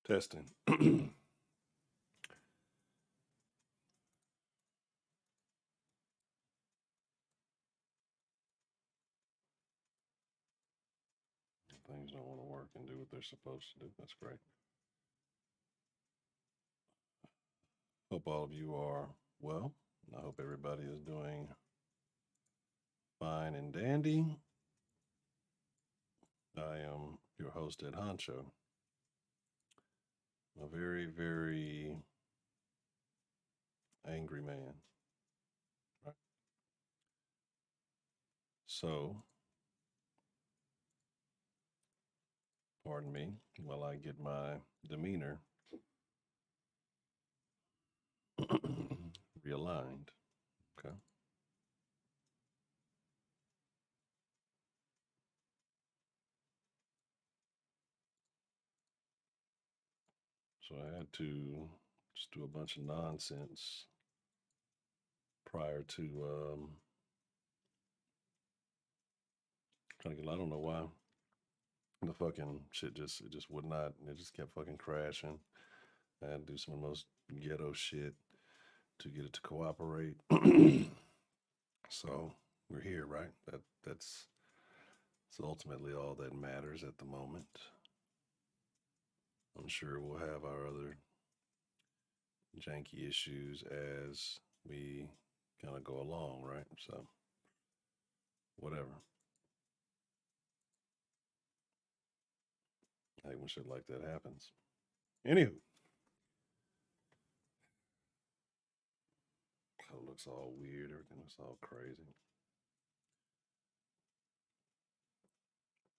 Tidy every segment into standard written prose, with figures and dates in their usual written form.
Testing. Things don't want to work and do what they're supposed to do. That's great. Hope all of you are well. I hope everybody is doing fine and dandy. I am your host, Ed Honcho. A very, very angry man. Right? So, pardon me while I get my demeanor realigned. Okay. So I had to just do a bunch of nonsense prior to trying to get. I don't know why the fucking shit just would not. It just kept fucking crashing. I had to do some of the most ghetto shit to get it to cooperate. So we're here, right? That's ultimately all that matters at the moment. I'm sure we'll have our other janky issues as we kind of go along, right? So whatever. I hate when shit like that happens. Anywho, it looks all weird. Everything looks all crazy.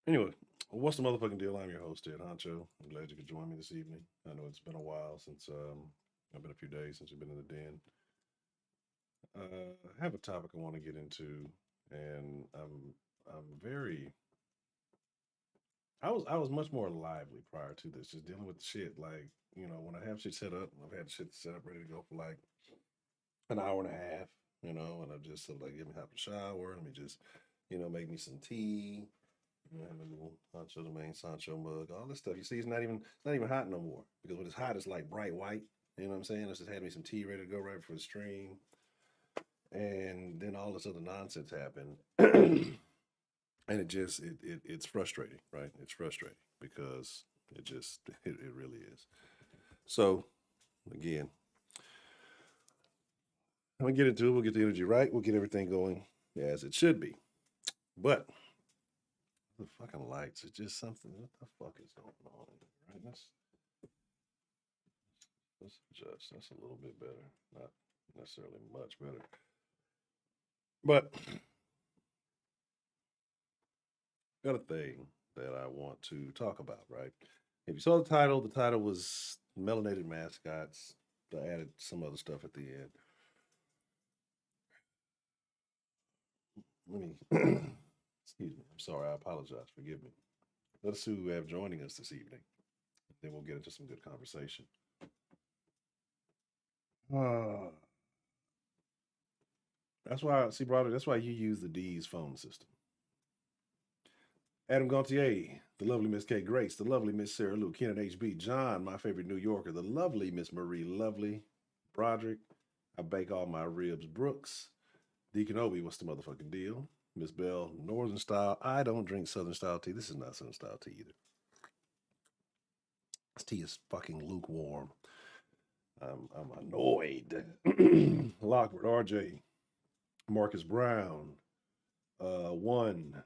Anyway, what's the motherfucking deal? I'm your host, Ed Honcho. I'm glad you could join me this evening. I know it's been a while since I've been a few days since you've been in the den. I have a topic I want to get into, and I'm very. I was much more lively prior to this, just dealing with the shit. Like, when I have shit set up, I've had shit set up ready to go for like an hour and a half, and I just sort of like, get me hop in the shower, let me just, make me some tea, have a little Honcho the main Sancho mug, all this stuff. You see, it's not even hot no more, because when it's hot, it's like bright white. You know what I'm saying? I just had me some tea ready to go right before the stream, and then all this other nonsense happened, and it's frustrating, right? It's frustrating because it really is. So again, when we get into it, we'll get the energy right, we'll get everything going as it should be. But the fucking lights, it's just something. What the fuck is going on? Right? Let's adjust. That's a little bit better. Not necessarily much better. But got a thing that I want to talk about, right? If you saw the title was Melanated Mascots. I added some other stuff at the end. Let me excuse me. I'm sorry, I apologize. Forgive me. Let us see who we have joining us this evening. Then we'll get into some good conversation. Uh, that's why, see, brother, that's why you use the D's phone system. Adam Gautier, the lovely Miss Kate Grace, the lovely Miss Sarah Lou, Kenan HB, John, my favorite New Yorker, the lovely Miss Marie Lovely, Broderick, I bake all my ribs Brooks, Deacon Obi, what's the motherfucking deal? Miss Bell, Northern Style. I don't drink Southern Style tea. This is not Southern Style tea either. This tea is fucking lukewarm. I'm annoyed. Lockwood, RJ, Marcus Brown, 1.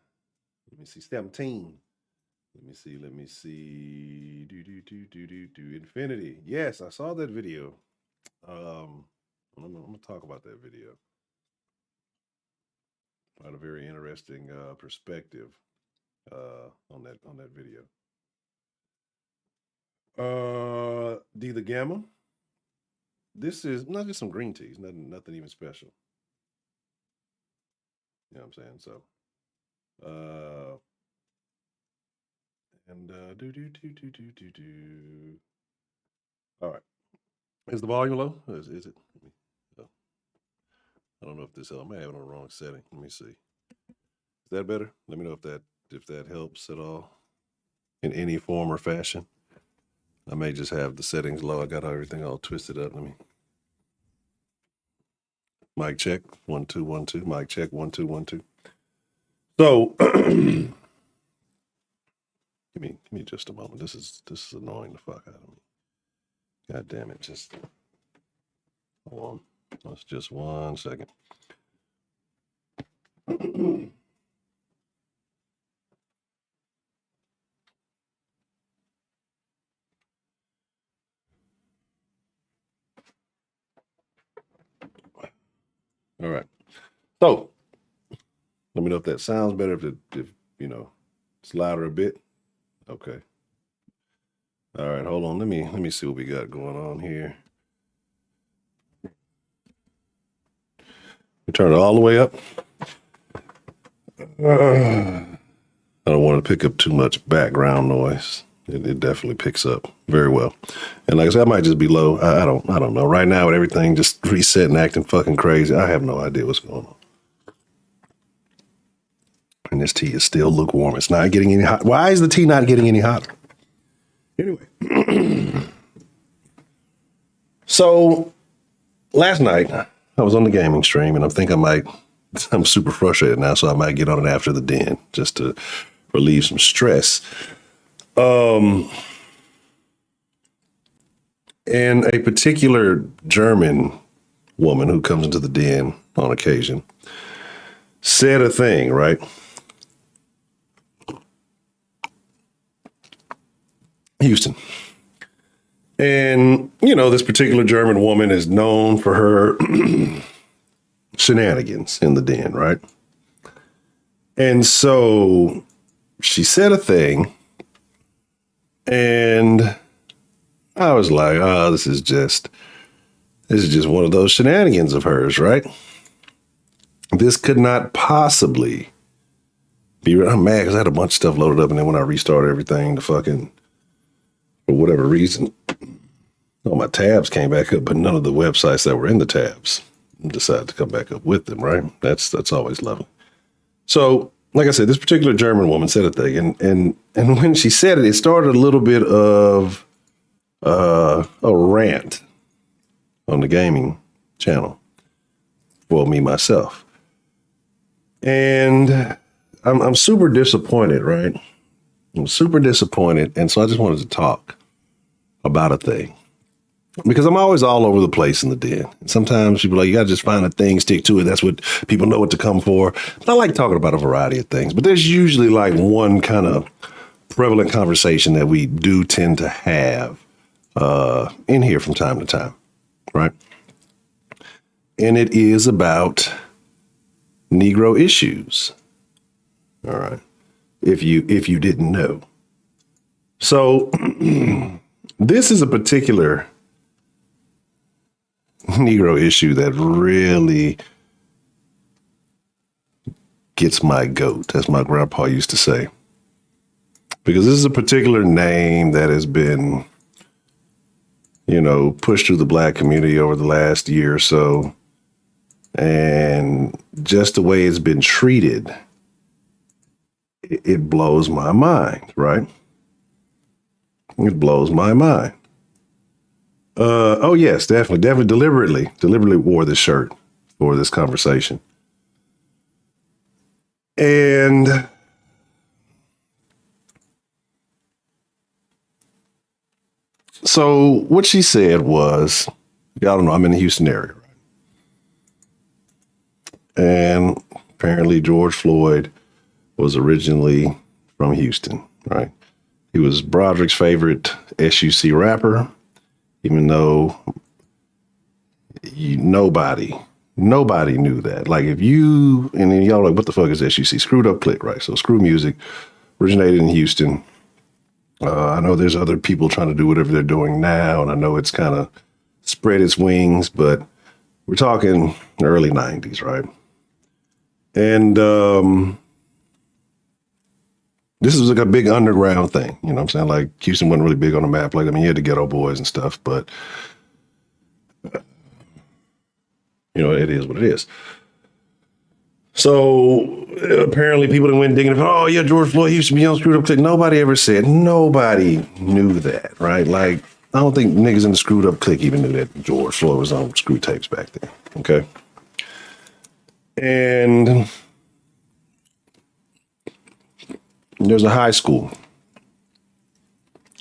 Let me see, 17. Let me see. Do. Infinity. Yes, I saw that video. I'm gonna talk about that video. I had a very interesting perspective on that video. D the Gamma. This is not just some green teas, nothing even special. You know what I'm saying? So, and do. All right. Is the volume low? Is it? Oh. I don't know if this helps. I may have it on the wrong setting. Let me see. Is that better? Let me know if that helps at all in any form or fashion. I may just have the settings low. I got everything all twisted up. Let me. Mic check, 1 2 1 2. Mic check, 1 2 1 2. So, give me just a moment. This is annoying the fuck out of me. God damn it! Just hold on. That's just 1 second. All right. So, let me know if that sounds better. If it's louder a bit. Okay. All right. Hold on. Let me see what we got going on here. We turn it all the way up. I don't want to pick up too much background noise. It definitely picks up very well. And like I said, I might just be low. I don't know. Right now with everything just reset and acting fucking crazy, I have no idea what's going on. And this tea is still lukewarm. It's not getting any hot. Why is the tea not getting any hotter? Anyway. So last night I was on the gaming stream and I'm super frustrated now, so I might get on it after the den just to relieve some stress. And a particular German woman who comes into the den on occasion said a thing, right? Houston. And, this particular German woman is known for her shenanigans in the den, right? And so she said a thing, and I was like, oh, this is just one of those shenanigans of hers, right? This could not possibly be. I'm mad because I had a bunch of stuff loaded up, and then when I restarted everything, for whatever reason, all my tabs came back up, but none of the websites that were in the tabs decided to come back up with them, right? That's always lovely. So, like I said, this particular German woman said a thing, and when she said it, it started a little bit of a rant on the gaming channel for me, myself. And I'm super disappointed, right? I'm super disappointed. And so I just wanted to talk about a thing. Because I'm always all over the place in the den. And sometimes people are like, you got to just find a thing, stick to it. That's what people know what to come for. But I like talking about a variety of things. But there's usually like one kind of prevalent conversation that we do tend to have in here from time to time, right? And it is about Negro issues. All right. If you didn't know. So this is a particular Negro issue that really gets my goat, as my grandpa used to say. Because this is a particular name that has been, pushed through the Black community over the last year or so. And just the way it's been treated, it blows my mind, right? It blows my mind. Oh yes, definitely, deliberately wore this shirt for this conversation. And so what she said was, I don't know, I'm in the Houston area, right? And apparently George Floyd was originally from Houston, right? He was Broderick's favorite SUC rapper, even though nobody knew that. Like and then y'all are like, what the fuck is SUC? Screwed Up Click, right? So Screw Music originated in Houston. I know there's other people trying to do whatever they're doing now, and I know it's kind of spread its wings, but we're talking early 90s, right? And this was like a big underground thing, you know what I'm saying? Like Houston wasn't really big on the map. Like, I mean, you had the Ghetto Boys and stuff, but it is what it is. So apparently people that went digging, oh yeah, George Floyd, he used to be on Screwed Up Click. Nobody ever said, nobody knew that, right? Like, I don't think niggas in the Screwed Up Click even knew that George Floyd was on screw tapes back then, okay? And there's a high school,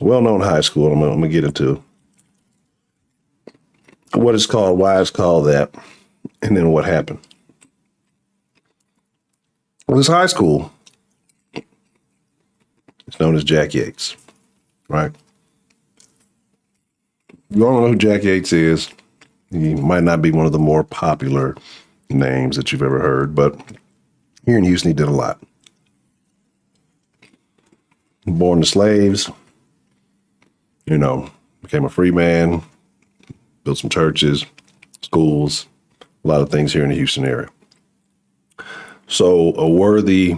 well-known high school, I'm gonna get into what it's called, why it's called that, and then what happened. Well, this high school is known as Jack Yates, right? You all know who Jack Yates is. He might not be one of the more popular names that you've ever heard, but here in Houston, he did a lot. Born to slaves, became a free man, built some churches, schools, a lot of things here in the Houston area. So a worthy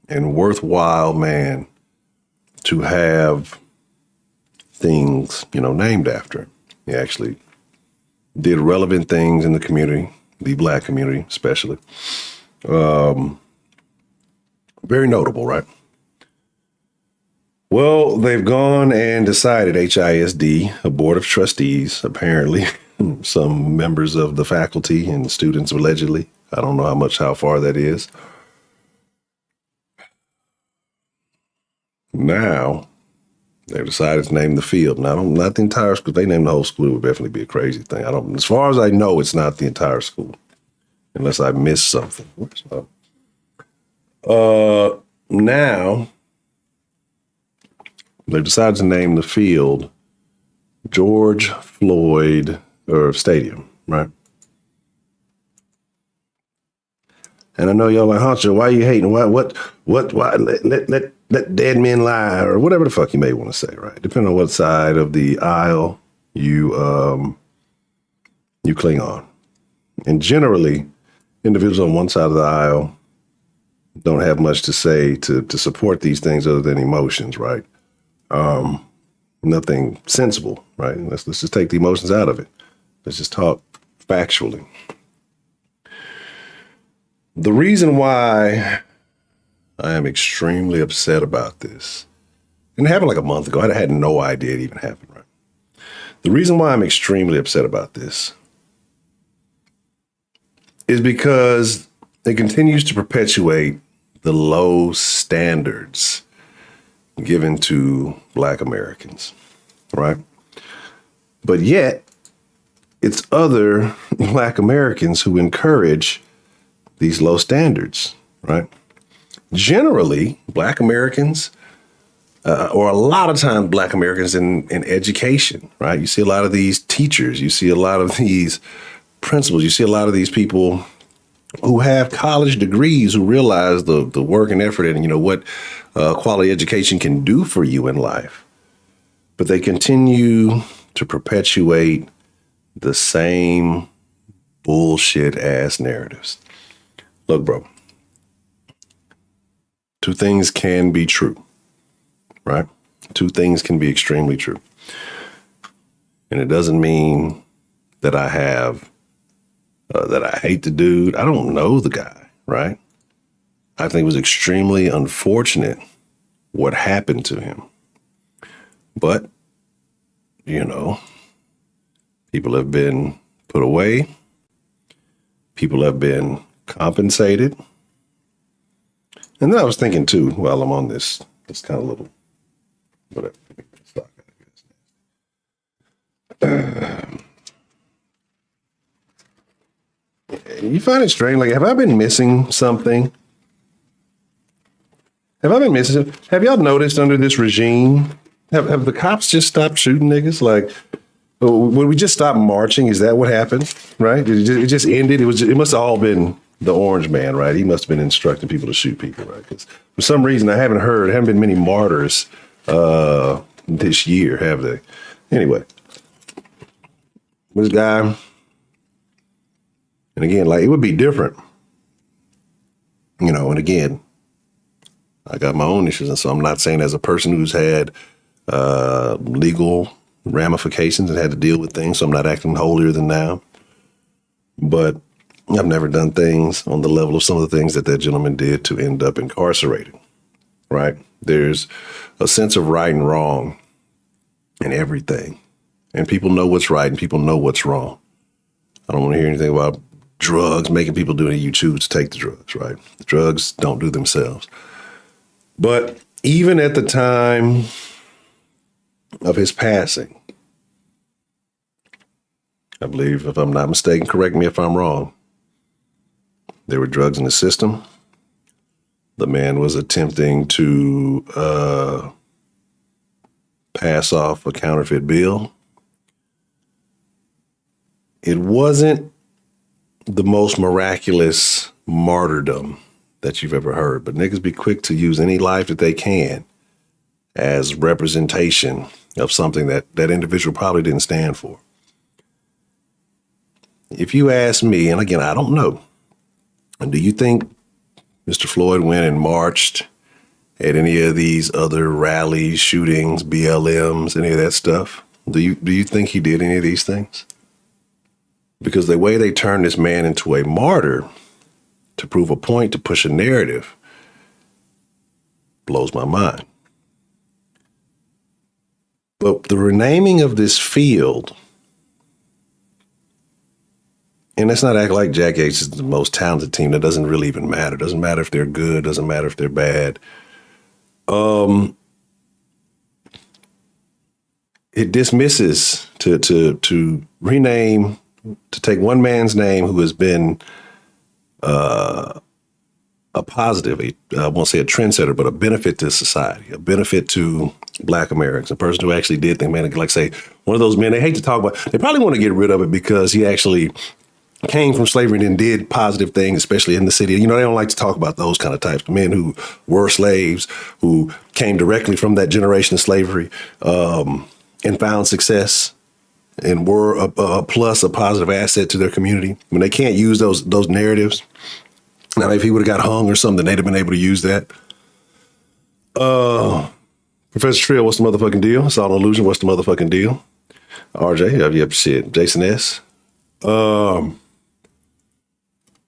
and worthwhile man to have things, named after. He actually did relevant things in the community, the Black community especially. Very notable, right? Well, they've gone and decided, HISD, a board of trustees, apparently, some members of the faculty and students allegedly. I don't know how far that is. Now, they've decided to name the field. Now, not the entire school. If they name the whole school, it would definitely be a crazy thing. As far as I know, it's not the entire school, unless I missed something. Now, they've decided to name the field George Floyd Stadium, right? And I know y'all like, Honcho, why are you hating? Why let dead men lie, or whatever the fuck you may want to say, right? Depending on what side of the aisle you cling on. And generally, individuals on one side of the aisle don't have much to say to support these things other than emotions, right? Nothing sensible, right? Let's just take the emotions out of it. Let's just talk factually. The reason why I am extremely upset about this, and it happened like a month ago. I had no idea it even happened, right? The reason why I'm extremely upset about this is because it continues to perpetuate the low standards given to Black Americans, right? But yet, it's other Black Americans who encourage these low standards, right? Generally, Black Americans, or a lot of times Black Americans in education, right? You see a lot of these teachers, you see a lot of these principals, you see a lot of these people who have college degrees who realize the work and effort and, what quality education can do for you in life. But they continue to perpetuate the same bullshit ass narratives. Look, bro, two things can be true, right? Two things can be extremely true. And it doesn't mean that I hate the dude. I don't know the guy, right? I think it was extremely unfortunate what happened to him. But, people have been put away. People have been compensated. And then I was thinking too, while I'm on this kind of little, whatever. You find it strange, like, have I been missing something? Have y'all noticed under this regime, have the cops just stopped shooting niggas? Like, when we just stopped marching, is that what happened, right? It just ended? It must have all been the orange man, right? He must have been instructing people to shoot people, right? Because for some reason, there haven't been many martyrs this year, have they? Anyway, this guy, and again, like, it would be different, and again, I got my own issues, and so I'm not saying as a person who's had legal ramifications and had to deal with things, so I'm not acting holier than thou. But I've never done things on the level of some of the things that gentleman did to end up incarcerated, right? There's a sense of right and wrong in everything. And people know what's right and people know what's wrong. I don't want to hear anything about drugs, making people do it. You choose to take the drugs, right? The drugs don't do themselves. But even at the time of his passing, I believe, if I'm not mistaken, correct me if I'm wrong, there were drugs in the system. The man was attempting to pass off a counterfeit bill. It wasn't the most miraculous martyrdom that you've ever heard, but niggas be quick to use any life that they can as representation of something that individual probably didn't stand for. If you ask me, and again, I don't know, do you think Mr. Floyd went and marched at any of these other rallies, shootings, BLMs, any of that stuff? Do you think he did any of these things? Because the way they turned this man into a martyr to prove a point, to push a narrative, blows my mind. But the renaming of this field, and let's not act like Jack Yates is the most talented team. That doesn't really even matter. Doesn't matter if they're good. Doesn't matter if they're bad. It dismisses to rename, to take one man's name who has been a positive, I won't say a trendsetter, but a benefit to society, a benefit to Black Americans, a person who actually did things, man, like say, one of those men, they hate to talk about, they probably want to get rid of it because he actually came from slavery and then did positive things, especially in the city. You know, they don't like to talk about those kind of types of men who were slaves, who came directly from that generation of slavery and found success and were a positive asset to their community. When they can't use those narratives, now if he would have got hung or something, they'd have been able to use that. Professor Trill, what's the motherfucking deal? It's all an illusion. What's the motherfucking deal? RJ, yep, shit. Jason S.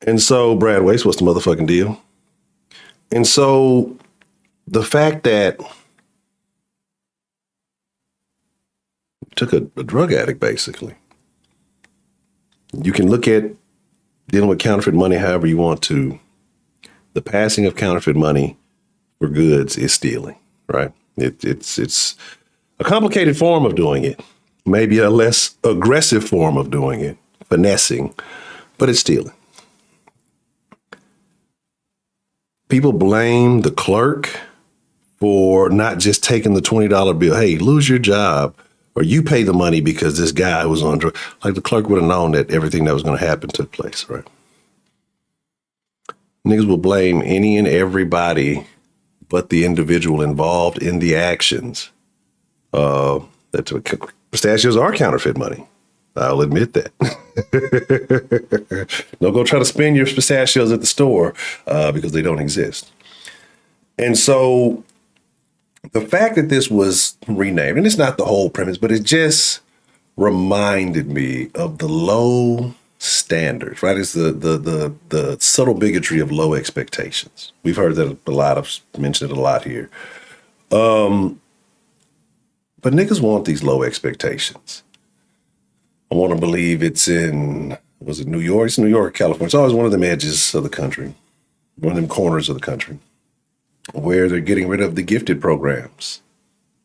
And so Brad Waste, what's the motherfucking deal? And so the fact that took a drug addict, basically. You can look at dealing with counterfeit money however you want to. The passing of counterfeit money for goods is stealing, right? It's a complicated form of doing it, maybe a less aggressive form of doing it, finessing, but it's stealing. People blame the clerk for not just taking the $20 bill. Hey, lose your job or you pay the money because this guy was on drugs. Like the clerk would have known that everything that was going to happen took place, right? Niggas will blame any and everybody but the individual involved in the actions. That pistachios are counterfeit money. I'll admit that. Don't go try to spend your pistachios at the store because they don't exist. And so the fact that this was renamed, and it's not the whole premise, but it just reminded me of the low standards, right? It's the subtle bigotry of low expectations. We've heard that a lot. I've mentioned it a lot here. But niggas want these low expectations. I want to believe it's in, was it New York? It's New York, California. It's always one of them edges of the country, one of them corners of the country, where they're getting rid of the gifted programs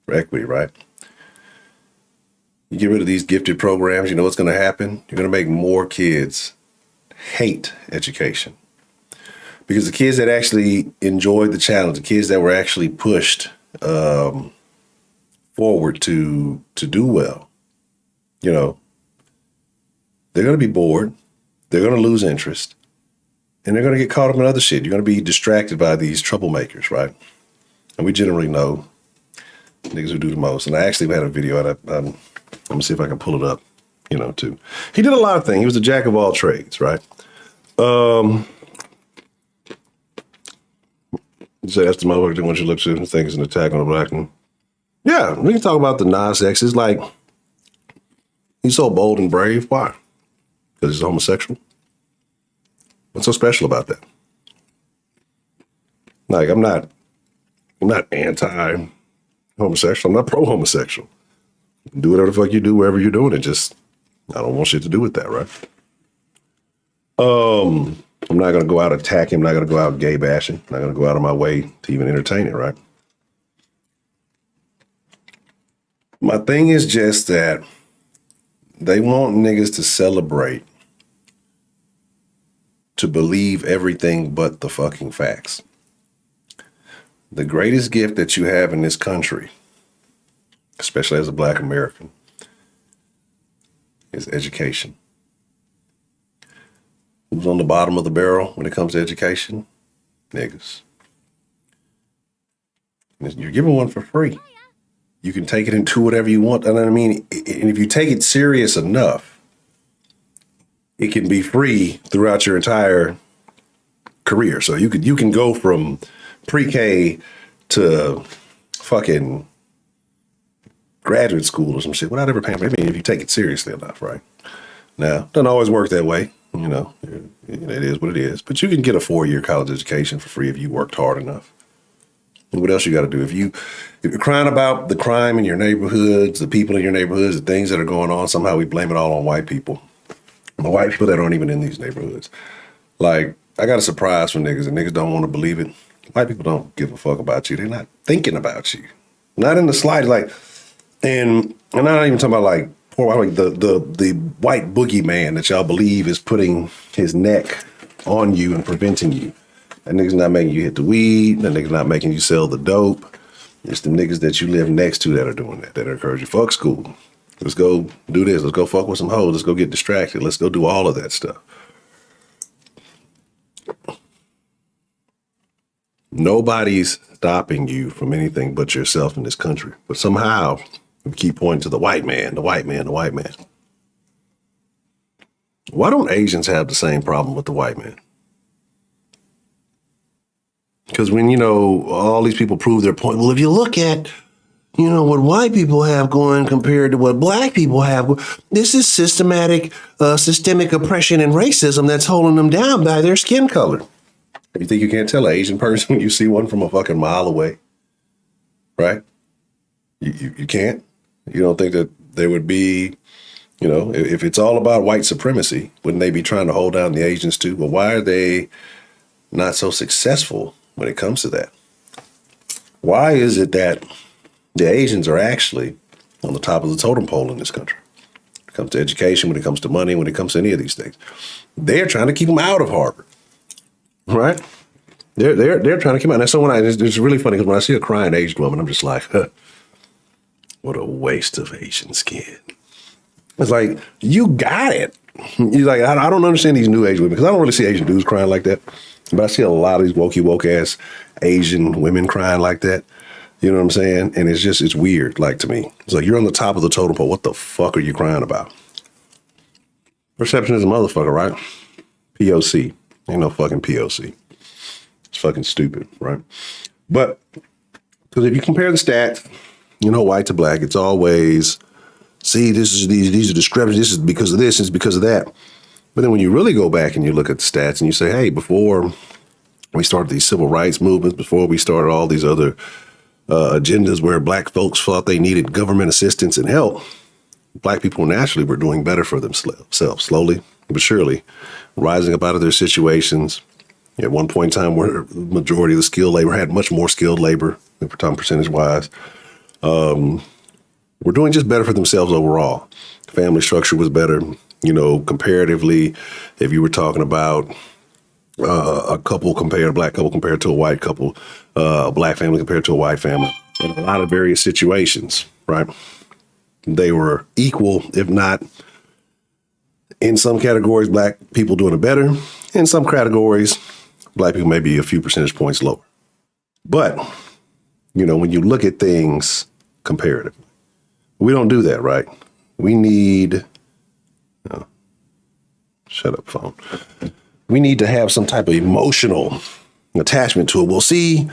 for equity, right? You get rid of these gifted programs, you know what's going to happen? You're going to make more kids hate education. Because the kids that actually enjoyed the challenge, the kids that were actually pushed forward to do well, you know, they're going to be bored, they're going to lose interest, and they're going to get caught up in other shit. You're going to be distracted by these troublemakers, right? And we generally know niggas who do the most. And I actually had a video, I'm going to see if I can pull it up, you know, too. He did a lot of things. He was a jack of all trades, right? So that's the motherfucker that wants you to look to and think it's an attack on a black man. Yeah, we can talk about the non-sex. It's like, he's so bold and brave. Why? Because he's homosexual? What's so special about that? Like, I'm not anti-homosexual. I'm not pro-homosexual. Do whatever the fuck you do wherever you're doing it. Just, I don't want shit to do with that, right? I'm not going to go out attacking. I'm not going to go out gay bashing. I'm not going to go out of my way to even entertain it, right? My thing is just that they want niggas to celebrate, to believe everything but the fucking facts. The greatest gift that you have in this country, especially as a Black American, is education. Who's on the bottom of the barrel when it comes to education? Niggas. You're given one for free. You can take it into whatever you want. You know what I mean? And if you take it serious enough, it can be free throughout your entire career. So you can go from pre-K to fucking graduate school or some shit without ever paying. I mean, if you take it seriously enough, right? Now, it doesn't always work that way. You know, it is what it is. But you can get a 4-year college education for free if you worked hard enough. And what else you got to do? If you're crying about the crime in your neighborhoods, the people in your neighborhoods, the things that are going on, somehow we blame it all on white people. The white people that aren't even in these neighborhoods. Like, I got a surprise for niggas, and niggas don't want to believe it. White people don't give a fuck about you. They're not thinking about you. Not in the slightest. Like, and I'm not even talking about like poor, like the white boogeyman that y'all believe is putting his neck on you and preventing you. That nigga's not making you hit the weed. That nigga's not making you sell the dope. It's the niggas that you live next to that are doing that are encouraging you. Fuck school. Let's go do this. Let's go fuck with some hoes. Let's go get distracted. Let's go do all of that stuff. Nobody's stopping you from anything but yourself in this country. But somehow we keep pointing to the white man, the white man, the white man. Why don't Asians have the same problem with the white man? Because when, you know, all these people prove their point, well, if you look at, you know, what white people have going compared to what black people have, this is systemic oppression and racism that's holding them down by their skin color. You think you can't tell an Asian person when you see one from a fucking mile away, right? You can't. You don't think that there would be, you know, if it's all about white supremacy, wouldn't they be trying to hold down the Asians too? Well, why are they not so successful when it comes to that? Why is it that the Asians are actually on the top of the totem pole in this country? When it comes to education, when it comes to money, when it comes to any of these things, they're trying to keep them out of Harvard, right? They're trying to keep out. And so it's really funny because when I see a crying Asian woman, I'm just like, what a waste of Asian skin. It's like, you got it. You're like, I don't understand these new Asian women because I don't really see Asian dudes crying like that. But I see a lot of these woke ass Asian women crying like that. You know what I'm saying? And it's weird, like, to me. It's like, you're on the top of the totem pole. What the fuck are you crying about? Perception is a motherfucker, right? POC. Ain't no fucking POC. It's fucking stupid, right? But, because if you compare the stats, you know, white to black, it's always, see, these are discrepancies. This is because of this. It's because of that. But then when you really go back and you look at the stats and you say, hey, before we started these civil rights movements, before we started all these other agendas where black folks thought they needed government assistance and help, black people naturally were doing better for themselves, slowly but surely, rising up out of their situations. At one point in time, where the majority of the skilled labor had much more skilled labor, if we're talking percentage-wise, were doing just better for themselves overall. Family structure was better, you know, comparatively. If you were talking about a black couple compared to a white couple, a black family compared to a white family, in a lot of various situations, right? They were equal, if not, in some categories, black people doing it better. In some categories, black people may be a few percentage points lower. But, you know, when you look at things comparatively, we don't do that, right? We need, shut up, phone. We need to have some type of emotional attachment to it. Well, see,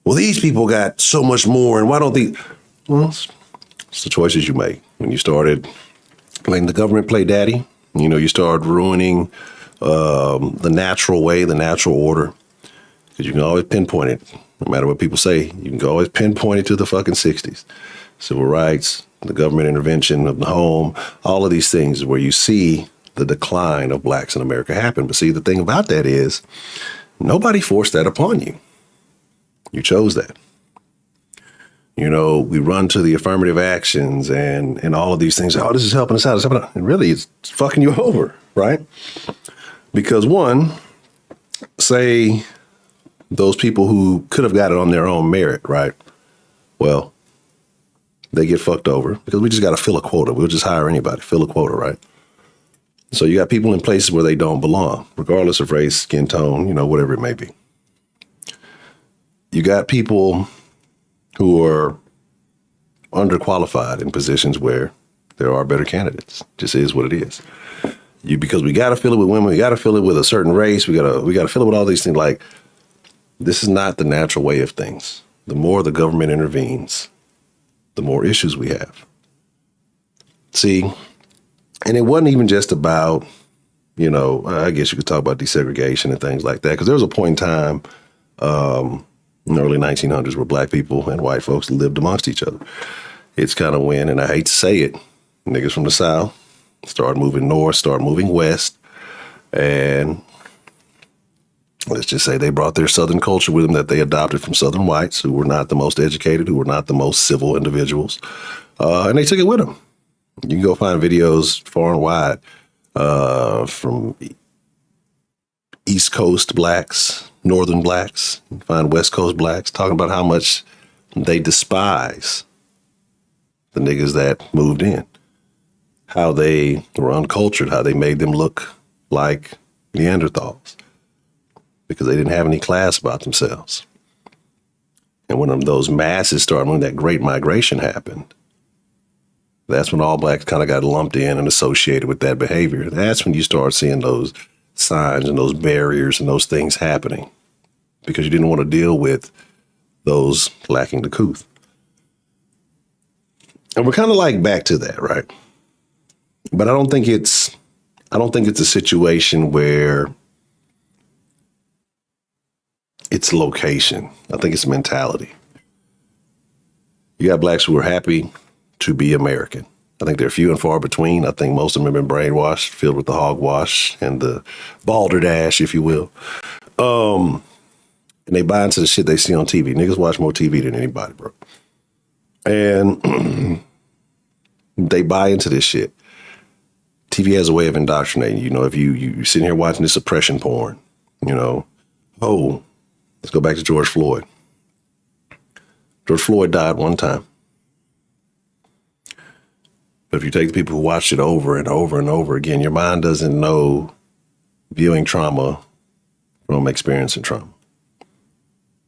these people got so much more, and why don't they? Well, it's the choices you make. When you started letting the government play daddy, you know, you started ruining the natural way, the natural order, because you can always pinpoint it. No matter what people say, you can always pinpoint it to the fucking 60s. Civil rights, the government intervention of the home, all of these things where you see the decline of blacks in America happen. But see, the thing about that is nobody forced that upon you. You chose that. You know, we run to the affirmative actions and all of these things. Oh, this is helping us out. It's helping out. And really, it's fucking you over, right? Because one, say those people who could have got it on their own merit, right? Well, they get fucked over because we just got to fill a quota. We'll just hire anybody, fill a quota, right? So you got people in places where they don't belong, regardless of race, skin tone, you know, whatever it may be. You got people who are underqualified in positions where there are better candidates. Just is what it is. Because we got to fill it with women, we got to fill it with a certain race, we got to fill it with all these things. Like, this is not the natural way of things. The more the government intervenes, the more issues we have. See, and it wasn't even just about, you know, I guess you could talk about desegregation and things like that, because there was a point in time in the early 1900s where black people and white folks lived amongst each other. It's kind of when, and I hate to say it, niggas from the South started moving north, started moving west, and let's just say they brought their Southern culture with them that they adopted from Southern whites who were not the most educated, who were not the most civil individuals, and they took it with them. You can go find videos far and wide from East Coast blacks, Northern blacks, you can find West Coast blacks talking about how much they despise the niggas that moved in, how they were uncultured, how they made them look like Neanderthals because they didn't have any class about themselves. And when those masses started, when that great migration happened, that's when all blacks kind of got lumped in and associated with that behavior. That's when you start seeing those signs and those barriers and those things happening because you didn't want to deal with those lacking the couth. And we're kind of like back to that, right? But I don't think it's a situation where it's location. I think it's mentality. You got blacks who are happy to be American. I think they're few and far between. I think most of them have been brainwashed, filled with the hogwash and the balderdash, if you will. And they buy into the shit they see on TV. Niggas watch more TV than anybody, bro. And they buy into this shit. TV has a way of indoctrinating. You know, if you sitting here watching this oppression porn, you know, oh, let's go back to George Floyd. George Floyd died one time. But if you take the people who watched it over and over and over again, your mind doesn't know viewing trauma from experiencing trauma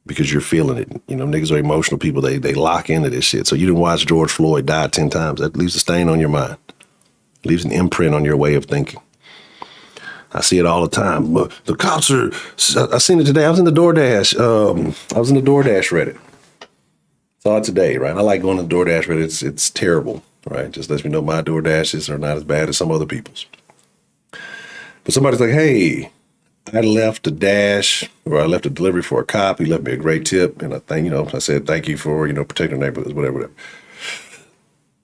because you're feeling it. You know, niggas are emotional people. They lock into this shit. So you didn't watch George Floyd die 10 times. That leaves a stain on your mind. It leaves an imprint on your way of thinking. I see it all the time. But the cops are, I seen it today. I was in the DoorDash. Reddit. Saw it today, right? I like going to DoorDash Reddit. It's terrible, right? Just lets me know my DoorDashes are not as bad as some other people's. But somebody's like, hey, I left a dash or I left a delivery for a cop. He left me a great tip. And I said, thank you for, protecting neighborhoods, whatever.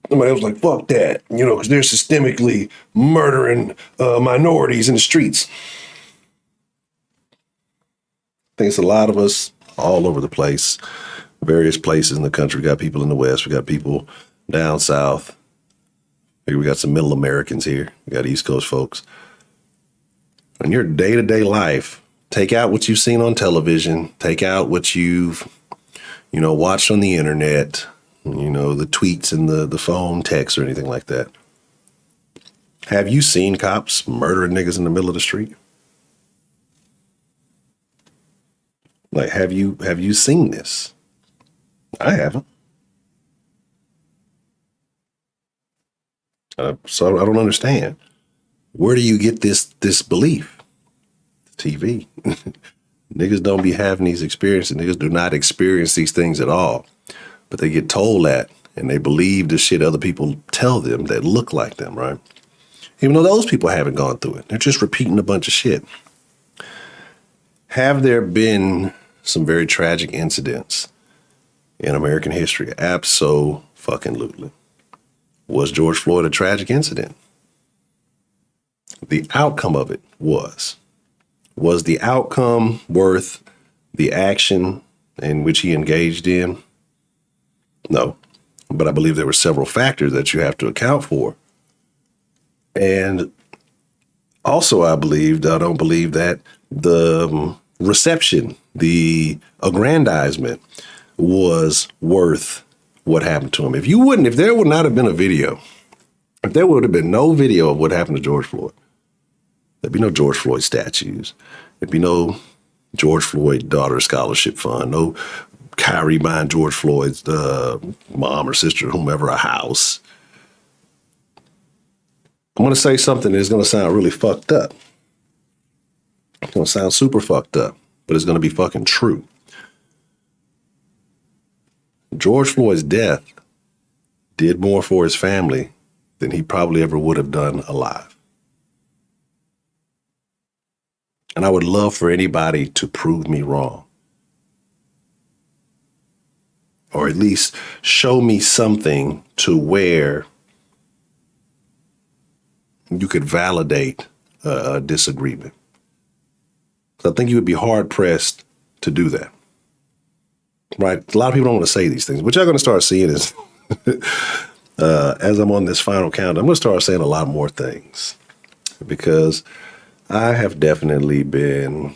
Somebody was like, fuck that, because they're systemically murdering minorities in the streets. I think it's a lot of us all over the place, various places in the country. We got people in the West. We got people down South. Maybe we got some middle Americans here. We got East Coast folks. In your day-to-day life, take out what you've seen on television, take out what you've, watched on the internet, the tweets and the phone texts or anything like that. Have you seen cops murdering niggas in the middle of the street? Like, have you seen this? I haven't. So I don't understand. Where do you get this belief? TV. Niggas don't be having these experiences. Niggas do not experience these things at all. But they get told that, and they believe the shit other people tell them that look like them, right? even though those people haven't gone through it. They're just repeating a bunch of shit. Have there been some very tragic incidents in American history? Abso-fucking-lutely. Was George Floyd a tragic incident? The outcome of it was. Was the outcome worth the action in which he engaged in? No. But I believe there were several factors that you have to account for. And also, I don't believe that the reception, the aggrandizement was worth what happened to him. If there would not have been a video, if there would have been no video of what happened to George Floyd, there'd be no George Floyd statues. There'd be no George Floyd Daughter Scholarship Fund, no Kyrie buying George Floyd's mom or sister, whomever, a house. I'm going to say something that's going to sound really fucked up. It's going to sound super fucked up, but it's going to be fucking true. George Floyd's death did more for his family than he probably ever would have done alive. And I would love for anybody to prove me wrong. Or at least show me something to where you could validate a disagreement. I think you would be hard pressed to do that. Right? A lot of people don't want to say these things. What you're going to start seeing is, as I'm on this final count, I'm going to start saying a lot more things, because I have definitely been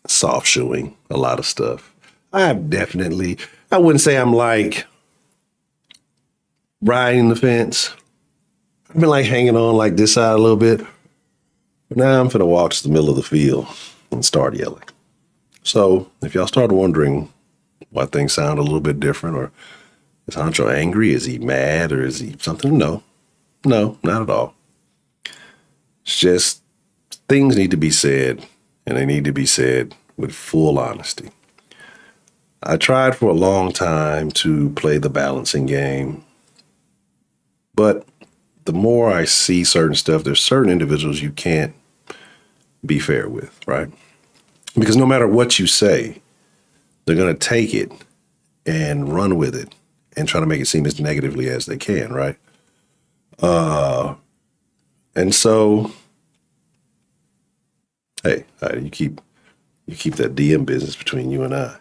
soft shoeing a lot of stuff. I wouldn't say I'm like riding the fence. I've been like hanging on like this side a little bit. But now I'm finna walk to the middle of the field and start yelling. So if y'all start wondering why things sound a little bit different, or is Honcho angry? Is he mad? Or is he something? No, not at all. It's just things need to be said, and they need to be said with full honesty. I tried for a long time to play the balancing game, but the more I see certain stuff, there's certain individuals you can't be fair with, right? Because no matter what you say, they're going to take it and run with it and try to make it seem as negatively as they can, right? And so, hey, you keep that DM business between you and I.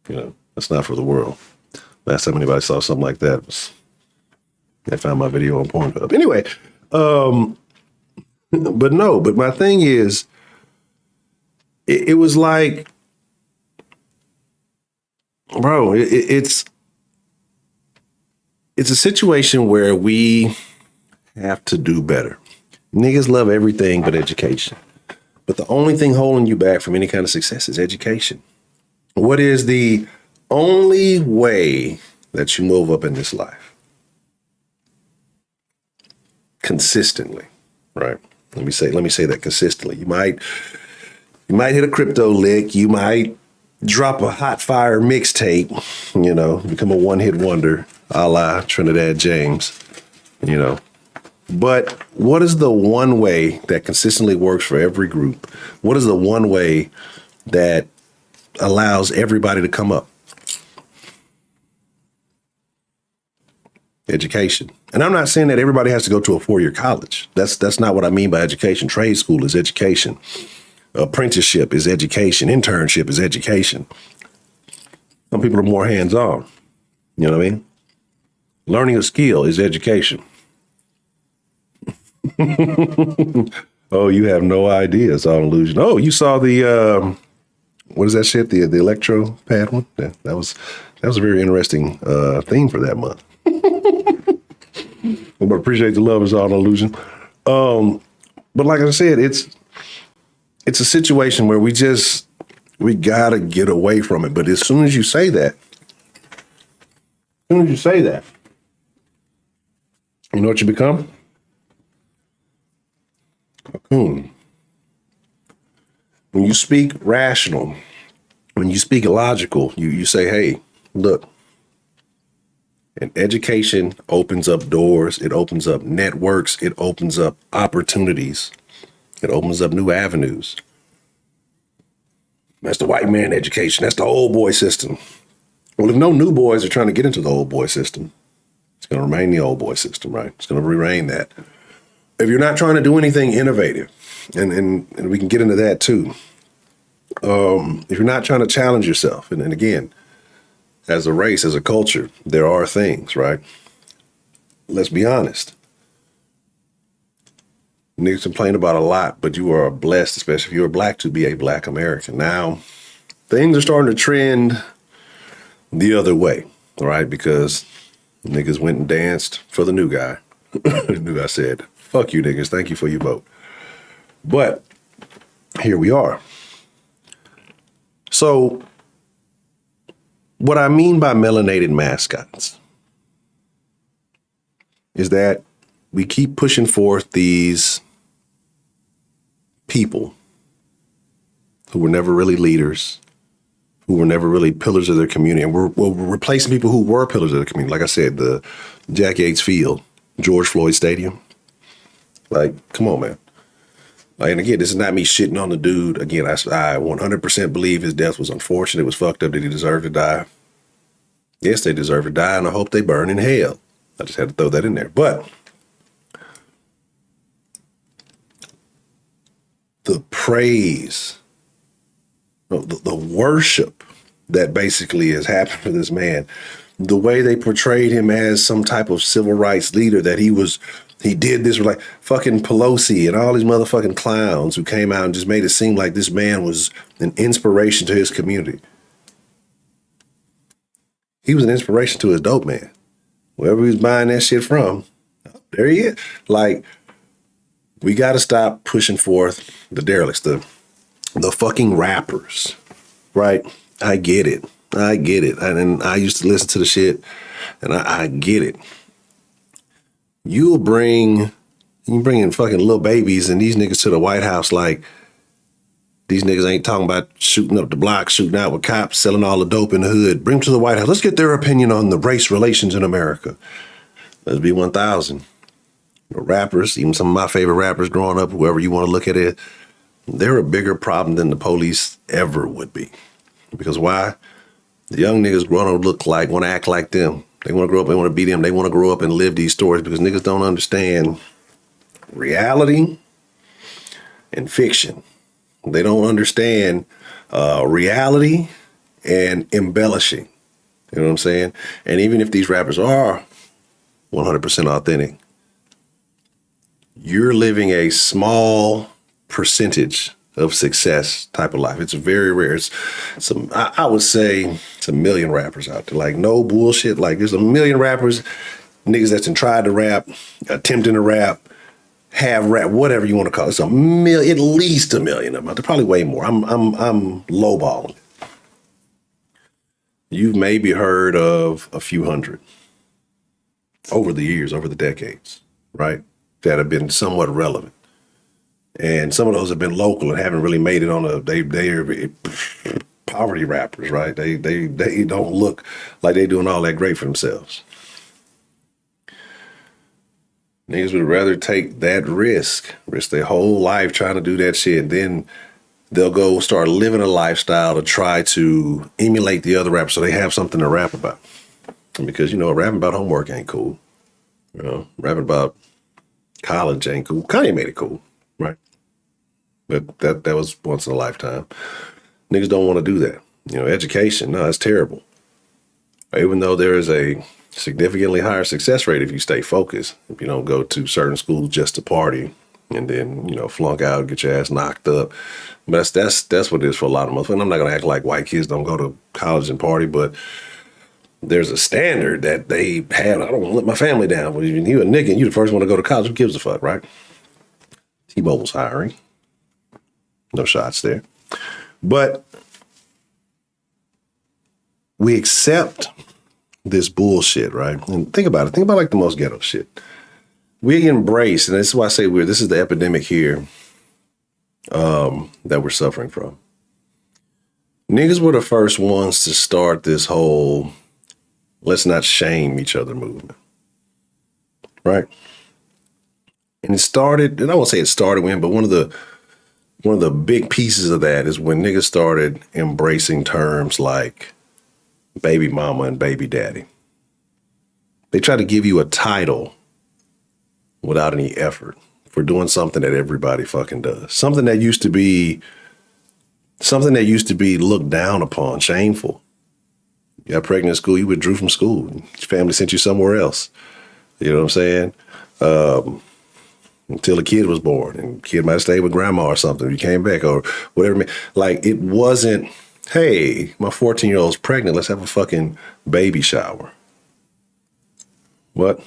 You know, that's not for the world. Last time anybody saw something like that was they found my video on Pornhub. Anyway, but my thing is, it was like, bro, it's a situation where we have to do better. Niggas love everything but education. But the only thing holding you back from any kind of success is education. What is the only way that you move up in this life? Consistently, right? Let me say that consistently. You might hit a crypto lick. You might drop a hot fire mixtape, become a one-hit wonder, a la Trinidad James, But what is the one way that consistently works for every group? What is the one way that allows everybody to come up? Education. And I'm not saying that everybody has to go to a 4-year college. That's not what I mean by education. Trade school is education. Apprenticeship is education. Internship is education. Some people are more hands-on. You know what I mean? Learning a skill is education. Oh, you have no idea. It's all illusion. Oh, you saw the what is that shit? The electro pad one? Yeah, that was a very interesting theme for that month. But appreciate the love is all an illusion. But like I said, it's a situation where we gotta get away from it. But as soon as you say that, you know what you become? Cocoon. When you speak rational, when you speak logical, you say, hey, look, And education opens up doors. It opens up networks. It opens up opportunities. It opens up new avenues. That's the white man education. That's the old boy system. Well, if no new boys are trying to get into the old boy system, it's going to remain the old boy system, right? It's going to remain that. If you're not trying to do anything innovative, and we can get into that too, if you're not trying to challenge yourself, and again, as a race, as a culture, there are things, right? Let's be honest. Niggas complain about a lot, but you are blessed, especially if you're black, to be a black American. Now, things are starting to trend the other way, right? Because niggas went and danced for the new guy. The new guy said, fuck you niggas, thank you for your vote. But here we are. So what I mean by melanated mascots is that we keep pushing forth these people who were never really leaders, who were never really pillars of their community. And we're replacing people who were pillars of the community. Like I said, the Jack Yates Field, George Floyd Stadium. Like, come on, man. Like, and again, this is not me shitting on the dude. Again, I 100% believe his death was unfortunate. It was fucked up that he deserved to die. Yes, they deserve to die, and I hope they burn in hell. I just had to throw that in there. But the praise, the worship that basically has happened for this man, the way they portrayed him as some type of civil rights leader, that he did this, like fucking Pelosi and all these motherfucking clowns who came out and just made it seem like this man was an inspiration to his community. He was an inspiration to his dope man. Wherever he was buying that shit from, there he is. Like, we got to stop pushing forth the derelicts, the fucking rappers, right? I get it. And I used to listen to the shit, and I get it. You bring in fucking little babies and these niggas to the White House like these niggas ain't talking about shooting up the block, shooting out with cops, selling all the dope in the hood. Bring them to the White House. Let's get their opinion on the race relations in America. Let's be 1,000. The rappers, even some of my favorite rappers growing up, whoever you want to look at it, they're a bigger problem than the police ever would be. Because why? The young niggas growing up look like, want to act like them. They want to grow up, they want to be them. They want to grow up and live these stories because niggas don't understand reality and fiction. They don't understand reality and embellishing. You know what I'm saying? And even if these rappers are 100% authentic, you're living a small percentage of success type of life. It's very rare. I would say it's a million rappers out there. Like, no bullshit. Like, there's a million rappers, niggas that's tried to rap, attempting to rap, have rap, whatever you want to call it. It's at least a million of them. They're probably way more. I'm lowballing. You've maybe heard of a few hundred over the years, over the decades, right? That have been somewhat relevant. And some of those have been local and haven't really made it on they're poverty rappers, right? They don't look like they're doing all that great for themselves. Niggas would rather take that risk their whole life trying to do that shit. And then they'll go start living a lifestyle to try to emulate the other rappers so they have something to rap about. And because, rapping about homework ain't cool. Rapping about college ain't cool. Kanye made it cool, right? But that was once in a lifetime. Niggas don't want to do that. Education, no, it's terrible. Even though there is a significantly higher success rate if you stay focused, if you don't go to certain schools just to party and then, flunk out, get your ass knocked up. But that's what it is for a lot of us. And I'm not going to act like white kids don't go to college and party, but there's a standard that they have. I don't want to let my family down. When you're a nigga and you the first one to go to college, who gives a fuck, right? T-Mobile's hiring. No shots there. But we accept this bullshit, right? And think about it. Think about like the most ghetto shit. We embrace, and this is why I say this is the epidemic here that we're suffering from. Niggas were the first ones to start this whole let's not shame each other movement. Right. And it started, and I won't say it started when, but one of the big pieces of that is when niggas started embracing terms like baby mama and baby daddy. They try to give you a title without any effort for doing something that everybody fucking does. Something that used to be looked down upon, shameful. You got pregnant in school, you withdrew from school. Your family sent you somewhere else. You know what I'm saying? Until the kid was born, and the kid might have stayed with grandma or something. You came back or whatever. Like, it wasn't, hey, my 14-year-old's pregnant. Let's have a fucking baby shower. What?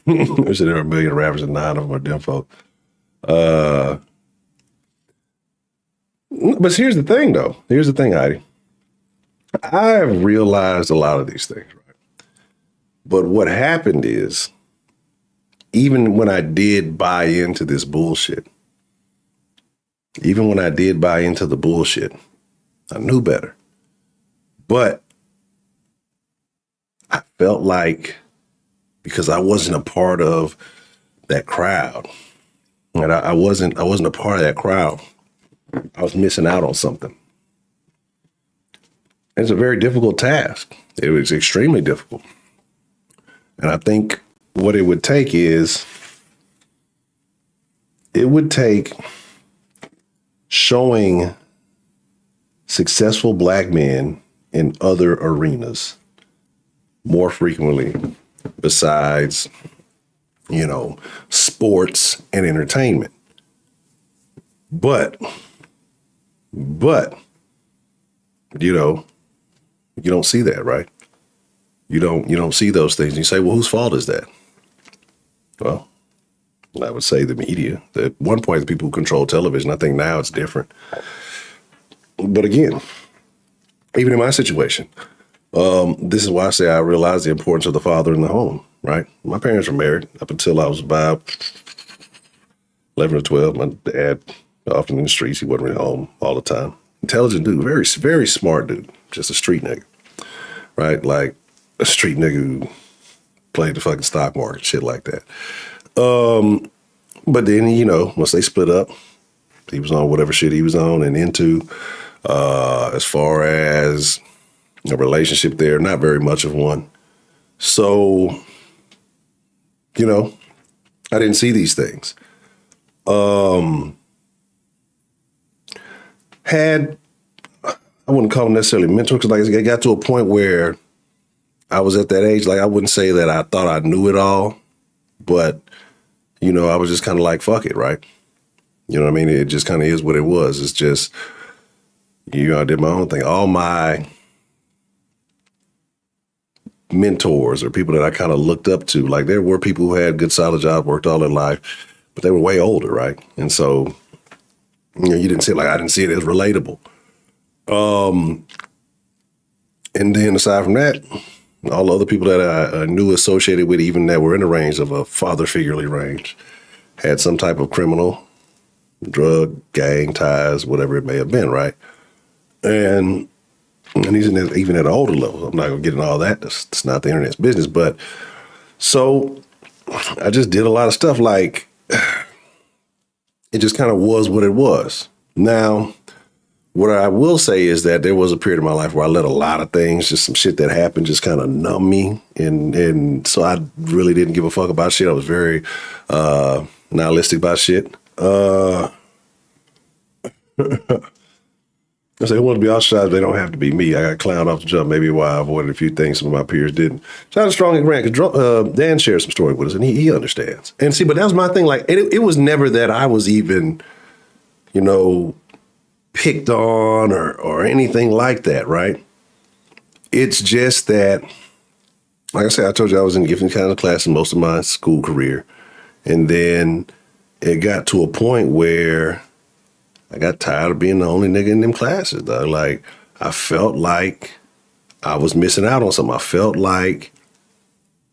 There's there are a million rappers and 9 of them are dim folk. But here's the thing, though. Here's the thing, Heidi. I've realized a lot of these things, right? But what happened is, even when I did buy into this bullshit, even when I did buy into the bullshit, I knew better. But I felt like, because I wasn't a part of that crowd, and I wasn't a part of that crowd, I was missing out on something. It's a very difficult task. It was extremely difficult. And I think what it would take is, it would take showing successful black men in other arenas more frequently besides, sports and entertainment. But, you don't see that, right? You don't see those things. You say, well, whose fault is that? Well, I would say the media. At one point, the people who control television. I think now it's different. But again, even in my situation, this is why I say I realized the importance of the father in the home, right? My parents were married up until I was about 11 or 12. My dad, often in the streets, he wasn't really home all the time. Intelligent dude, very, very smart dude, just a street nigga, right? Like a street nigga who played the fucking stock market, shit like that. But then, once they split up, he was on whatever shit he was on and into. As far as a relationship there, not very much of one. So, I didn't see these things. I wouldn't call them necessarily mentors, because like it got to a point where I was at that age, like I wouldn't say that I thought I knew it all, but, I was just kind of like, fuck it, right? You know what I mean? It just kind of is what it was. It's just, I did my own thing. All my mentors or people that I kind of looked up to, like there were people who had good, solid jobs, worked all their life, but they were way older, right? And so, you didn't see it, like I didn't see it as relatable. And then aside from that, all the other people that I knew associated with, even that were in the range of a father figurely range, had some type of criminal, drug, gang ties, whatever it may have been, right? And he's even at an older level. I'm not going to get into all that. It's not the internet's business. But so I just did a lot of stuff. Like, it just kind of was what it was. Now, what I will say is that there was a period of my life where I let a lot of things, just some shit that happened, just kind of numb me. And so I really didn't give a fuck about shit. I was very nihilistic about shit. I say, who wants to be ostracized? They don't have to be me. I got clowned off the jump. Maybe why I avoided a few things some of my peers didn't. Shout out to Strong and Grant, because Dan shared some story with us, and he understands. And see, but that was my thing. Like, it was never that I was even, picked on or anything like that, right? It's just that, like I said, I told you I was in gifting kind of class in most of my school career. And then it got to a point where I got tired of being the only nigga in them classes, though. Like, I felt like I was missing out on something. I felt like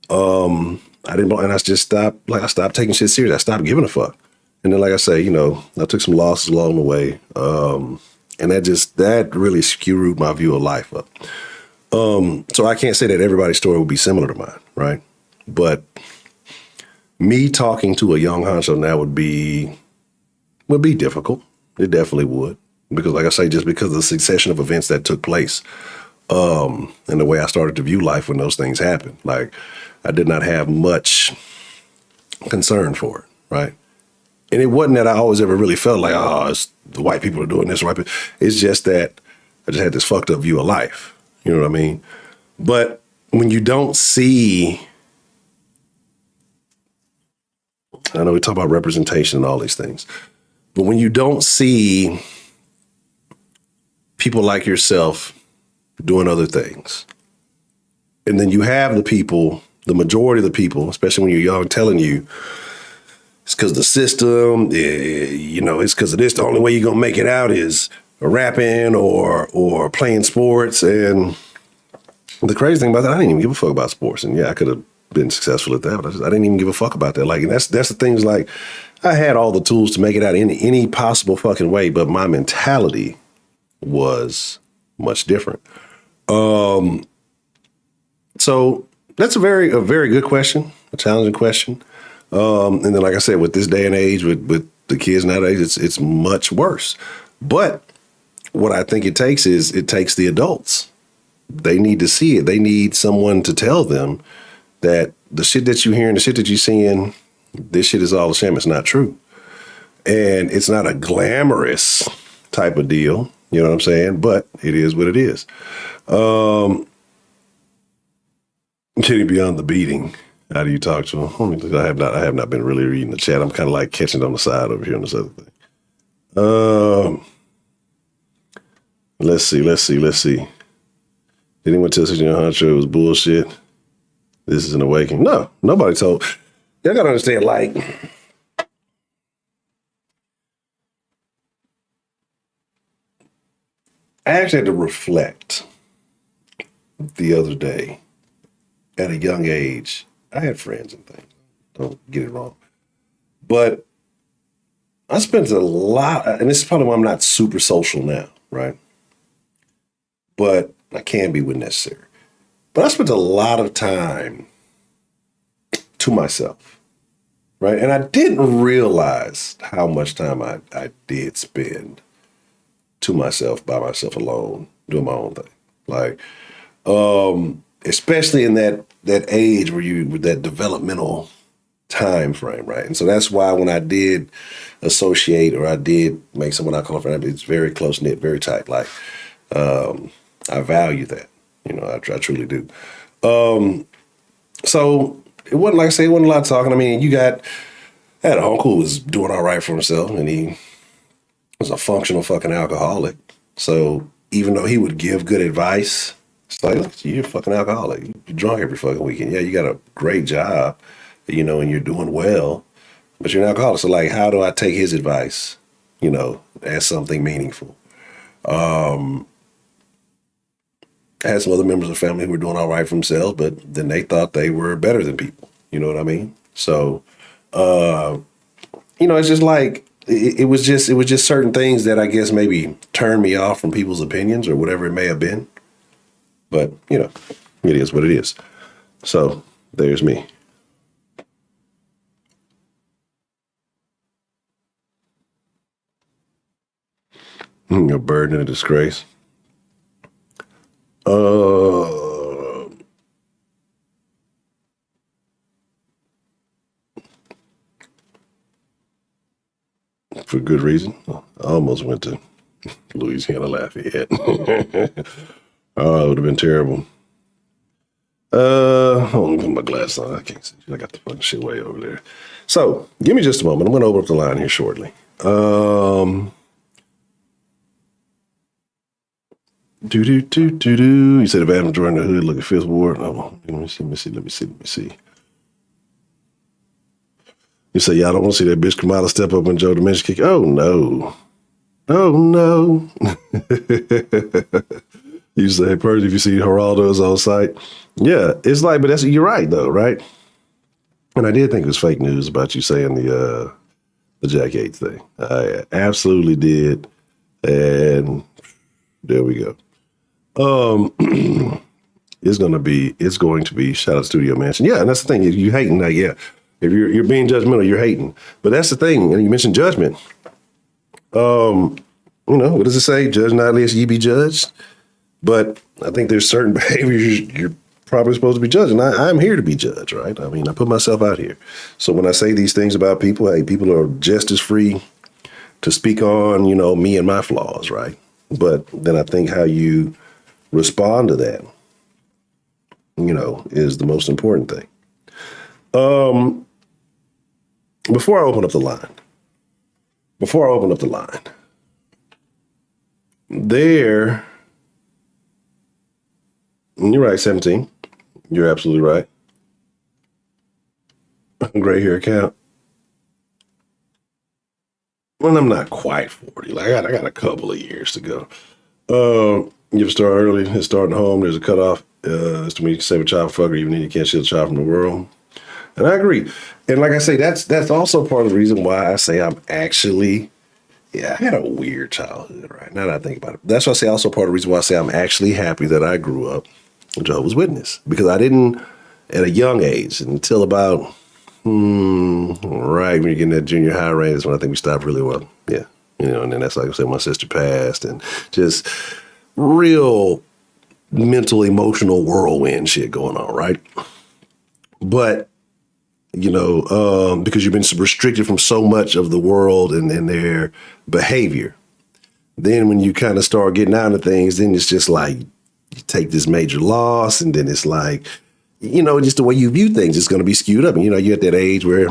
I didn't, and I just stopped, I stopped taking shit serious. I stopped giving a fuck. And then, like I say, I took some losses along the way. And that really skewed my view of life up. So I can't say that everybody's story would be similar to mine, right? But me talking to a young Honcho now would be difficult. It definitely would. Because like I say, just because of the succession of events that took place, and the way I started to view life when those things happened. Like I did not have much concern for it, right? And it wasn't that I always ever really felt like, oh, it's the white people are doing this, right? It's just that I just had this fucked up view of life. You know what I mean? But when you don't see, I know we talk about representation and all these things, but when you don't see people like yourself doing other things, and then you have the people, the majority of the people, especially when you're young, telling you it's because the system, it's because of this. The only way you're gonna make it out is rapping or playing sports. And the crazy thing about that, I didn't even give a fuck about sports. And yeah, I could have been successful at that, but I didn't even give a fuck about that. Like, and that's the things. Like, I had all the tools to make it out in any possible fucking way, but my mentality was much different. So that's a very good question, a challenging question. And then, like I said, with this day and age, with the kids nowadays, it's much worse. But what I think it takes the adults. They need to see it. They need someone to tell them that the shit that you hearing, the shit that you're seeing, this shit is all a sham. It's not true. And it's not a glamorous type of deal. You know what I'm saying? But it is what it is. Getting beyond the beating. How do you talk to them? I have not been really reading the chat. I'm kind of like catching it on the side over here on this other thing. Let's see. Did anyone tell you Honcho it was bullshit? This is an awakening. No, nobody told. Y'all gotta understand, like, I actually had to reflect the other day. At a young age, I had friends and things. Don't get it wrong. But I spent a lot, and this is probably why I'm not super social now, right? But I can be when necessary. But I spent a lot of time to myself, right? And I didn't realize how much time I did spend to myself, by myself alone, doing my own thing. Like, especially in that age where you with that developmental time frame, right? And so that's why when I did associate or I did make someone I call a friend, it's very close knit, very tight. Like, I value that, I truly do. So it wasn't, like I say, it wasn't a lot of talking. I mean, I had an uncle who was doing all right for himself, and he was a functional fucking alcoholic. So even though he would give good advice, it's like, look, you're a fucking alcoholic. You're drunk every fucking weekend. Yeah, you got a great job, and you're doing well, but you're an alcoholic. So, like, how do I take his advice, as something meaningful? I had some other members of the family who were doing all right for themselves, but then they thought they were better than people. You know what I mean? So, it's just like, it was just certain things that I guess maybe turned me off from people's opinions or whatever it may have been. But, it is what it is. So there's me. A burden and a disgrace. For good reason. I almost went to Louisiana Lafayette. Oh, it would have been terrible. Hold on, put my glasses on. I can't see. I got the fucking shit way over there. So, give me just a moment. I'm going to open up the line here shortly. You said if Adam Jordan the hood, look at Fifth Ward. Oh, let me see. You say, y'all don't want to see that bitch Kamala step up when Joe Dimension kick. Oh, no. You say, Percy, if you see Geraldo's on site. Yeah, it's like, but you're right, though, right? And I did think it was fake news about you saying the Jack Yates thing. I absolutely did. And there we go. it's going to be shout out Studio Mansion. Yeah, and that's the thing. You hating, like, yeah. If you're being judgmental, you're hating. But that's the thing. And you mentioned judgment. What does it say? Judge not lest ye be judged. But I think there's certain behaviors you're probably supposed to be judging. I'm here to be judged, right? I mean, I put myself out here. So when I say these things about people, hey, people are just as free to speak on, me and my flaws, right? But then I think how you respond to that, is the most important thing. Before I open up the line, there, you're right, 17. You're absolutely right. Gray hair count. Well, I'm not quite 40. Like I got a couple of years to go. You ever start early? It's starting home. There's a cutoff. It's to me, you can save a child fucker, even if you can't shield a child from the world. And I agree. And like I say, that's also part of the reason why I say I'm actually, I had a weird childhood, right? Now that I think about it. That's why I say also part of the reason why I say I'm actually happy that I grew up a Jehovah's Witness. Because I didn't, at a young age, until about, right when you get in that junior high range, is when I think we stopped really well. Yeah. And then that's like I said, my sister passed and just real mental, emotional whirlwind shit going on, right? But, because you've been restricted from so much of the world and their behavior. Then when you kind of start getting out of things, then it's just like you take this major loss, and then it's like, just the way you view things is going to be skewed up. And, you're at that age where,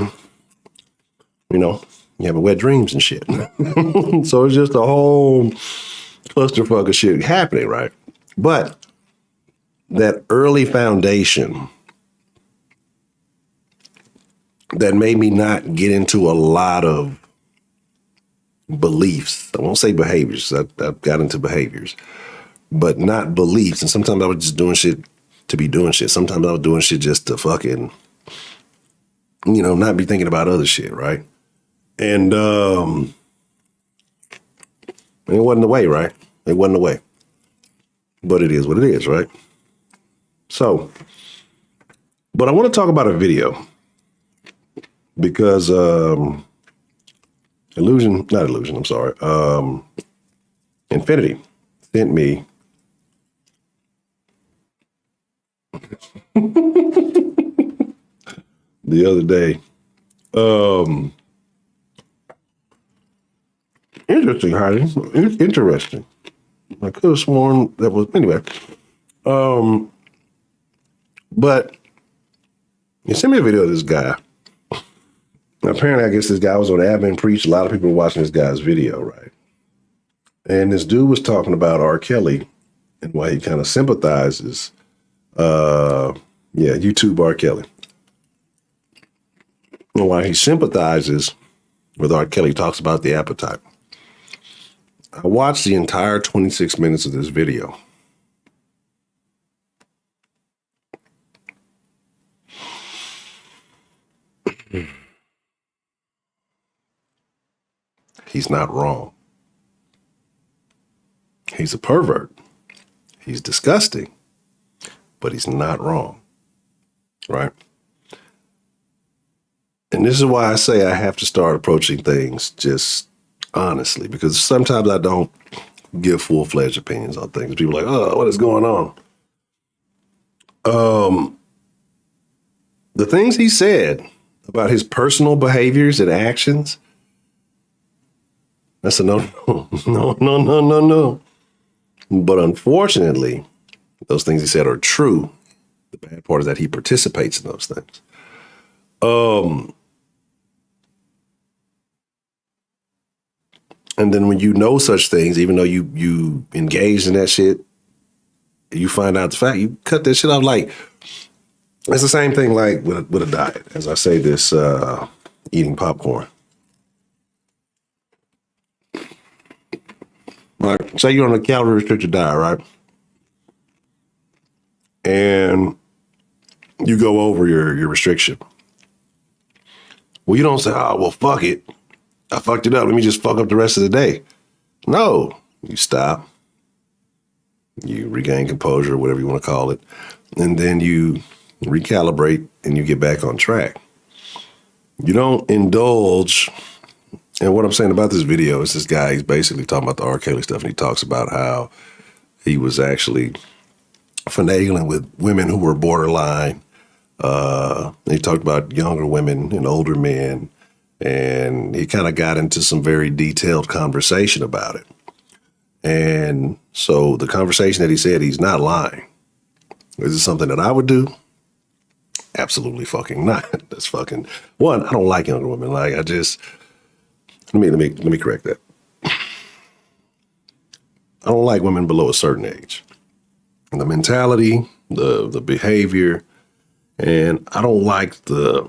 you have wet dreams and shit. So it's just a whole clusterfuck of shit happening, right? But that early foundation that made me not get into a lot of beliefs. I won't say behaviors. I got into behaviors, but not beliefs. And sometimes I was just doing shit to be doing shit. Sometimes I was doing shit just to fucking, not be thinking about other shit, right? And it wasn't the way, right? It wasn't the way. But it is what it is, right? So, but I want to talk about a video. Because Infinity sent me the other day. Interesting, Heidi. Interesting. I could have sworn that was anyway. But he sent me a video of this guy. Apparently, I guess this guy was on Admin Preach. A lot of people were watching this guy's video, right? And this dude was talking about R. Kelly and why he kind of sympathizes. YouTube R. Kelly. And why he sympathizes with R. Kelly, talks about the appetite. I watched the entire 26 minutes of this video. He's not wrong. He's a pervert. He's disgusting, but he's not wrong, right? And this is why I say I have to start approaching things just honestly, because sometimes I don't give full-fledged opinions on things. People are like, oh, what is going on? The things he said about his personal behaviors and actions, that's a no. But unfortunately, those things he said are true. The bad part is that he participates in those things. And then when you know such things, even though you engaged in that shit, you find out the fact, you cut that shit off. Like, it's the same thing like with a diet. As I say this, eating popcorn. Like, say you're on a calorie restricted diet, right? And you go over your restriction. Well, you don't say, oh, well, fuck it. I fucked it up. Let me just fuck up the rest of the day. No, you stop. You regain composure, whatever you want to call it. And then you recalibrate and you get back on track. You don't indulge. And what I'm saying about this video is this guy, he's basically talking about the R. Kelly stuff, and he talks about how he was actually finagling with women who were borderline. He talked about younger women and older men, and he kind of got into some very detailed conversation about it. And so the conversation that he said, he's not lying. Is it something that I would do? Absolutely fucking not. That's fucking one. I don't like younger women. Like I just let me correct that. I don't like women below a certain age. The mentality, the behavior, and I don't like the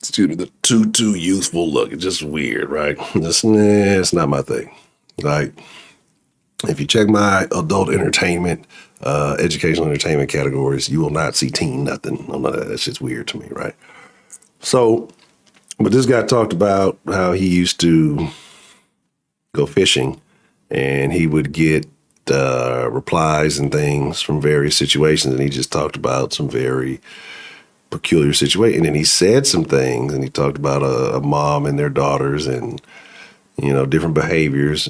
too youthful look. It's just weird, right? It's not my thing. Like if you check my adult entertainment, educational entertainment categories, you will not see teen nothing. That's just weird to me, right? So, but this guy talked about how he used to go fishing and he would get replies and things from various situations. And he just talked about some very peculiar situation. And then he said some things and he talked about a mom and their daughters and, different behaviors.